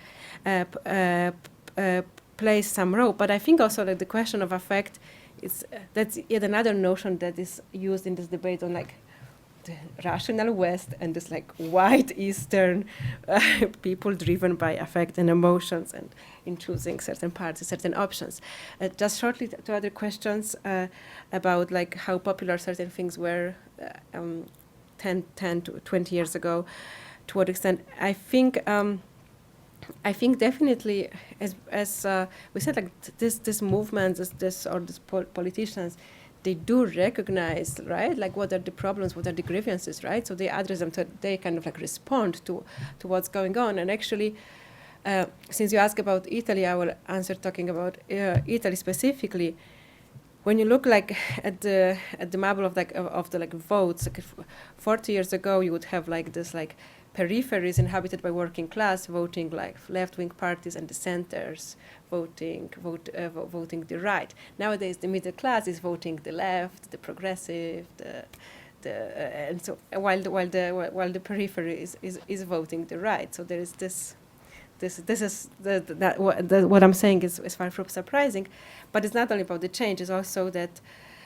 plays some role. But I think also that the question of affect is that's yet another notion that is used in this debate on like the rational West and this like white Eastern people driven by affect and emotions and in choosing certain parties, certain options. Just shortly to other questions about like how popular certain things were 10 to 20 years ago, to what extent. I think definitely, as we said, like this movement, these politicians, they do recognize, right, like what are the problems, what are the grievances, right? So they address them, they kind of like respond to what's going on. And actually, since you asked about Italy, I will answer talking about Italy specifically. When you look like at the map of the votes, like 40 years ago, you would have like this like peripheries inhabited by working class voting like left-wing parties, and the centers voting the right. Nowadays, the middle class is voting the left, the progressive, and so while the periphery is voting the right. So there is this is what I'm saying is far from surprising, but it's not only about the change. It's also that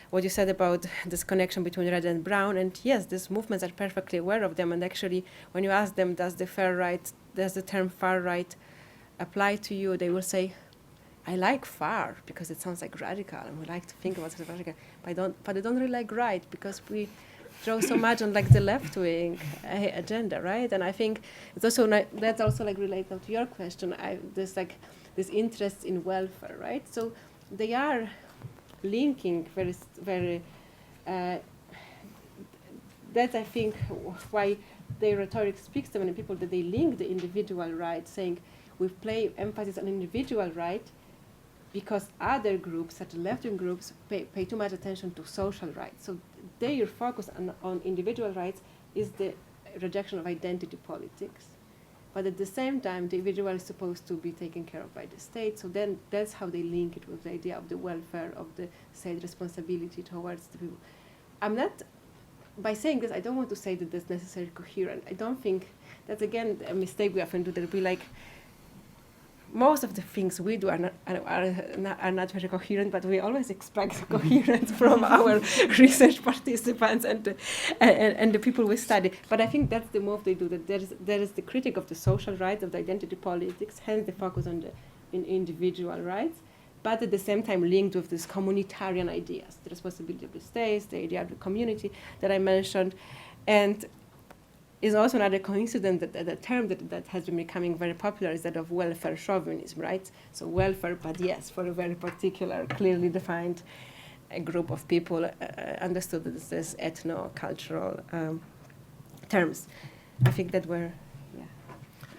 what you said about this connection between red and brown, and yes, these movements are perfectly aware of them. And actually, when you ask them, does the term far right apply to you? They will say, I like far because it sounds like radical, and we like to think about it as radical. But I don't really like right because we draw so much on like the left-wing agenda, right? And I think it's also that's also like related to your question. This interest in welfare, right? So they are linking very. That's I think why their rhetoric speaks to many people, that they link the individual right, saying we play emphasis on individual right because other groups, such as left-wing groups, pay too much attention to social rights. So their focus on individual rights is the rejection of identity politics. But at the same time, the individual is supposed to be taken care of by the state. So then that's how they link it with the idea of the welfare, of the state responsibility towards the people. By saying this, I don't want to say that that's necessarily coherent. I don't think that's, again, a mistake we often do, that we like, most of the things we do are not very coherent, but we always expect coherence from our research participants and the people we study. But I think that's the move they do, that there is the critique of the social rights, of the identity politics, hence the focus on the individual rights, but at the same time linked with these communitarian ideas, the responsibility of the states, the idea of the community that I mentioned. And is also another coincidence that the term that has been becoming very popular is that of welfare chauvinism, right? So welfare, but yes, for a very particular, clearly defined group of people understood as ethno-cultural terms. I think that were, yeah.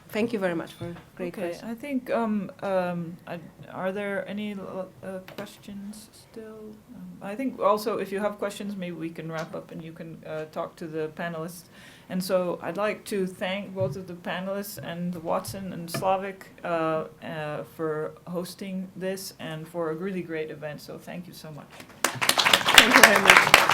Thank you very much for great questions. I think, are there any questions still? I think also if you have questions, maybe we can wrap up and you can talk to the panelists. And so I'd like to thank both of the panelists and Watson and Slavic for hosting this and for a really great event. So thank you so much. Thank you very much.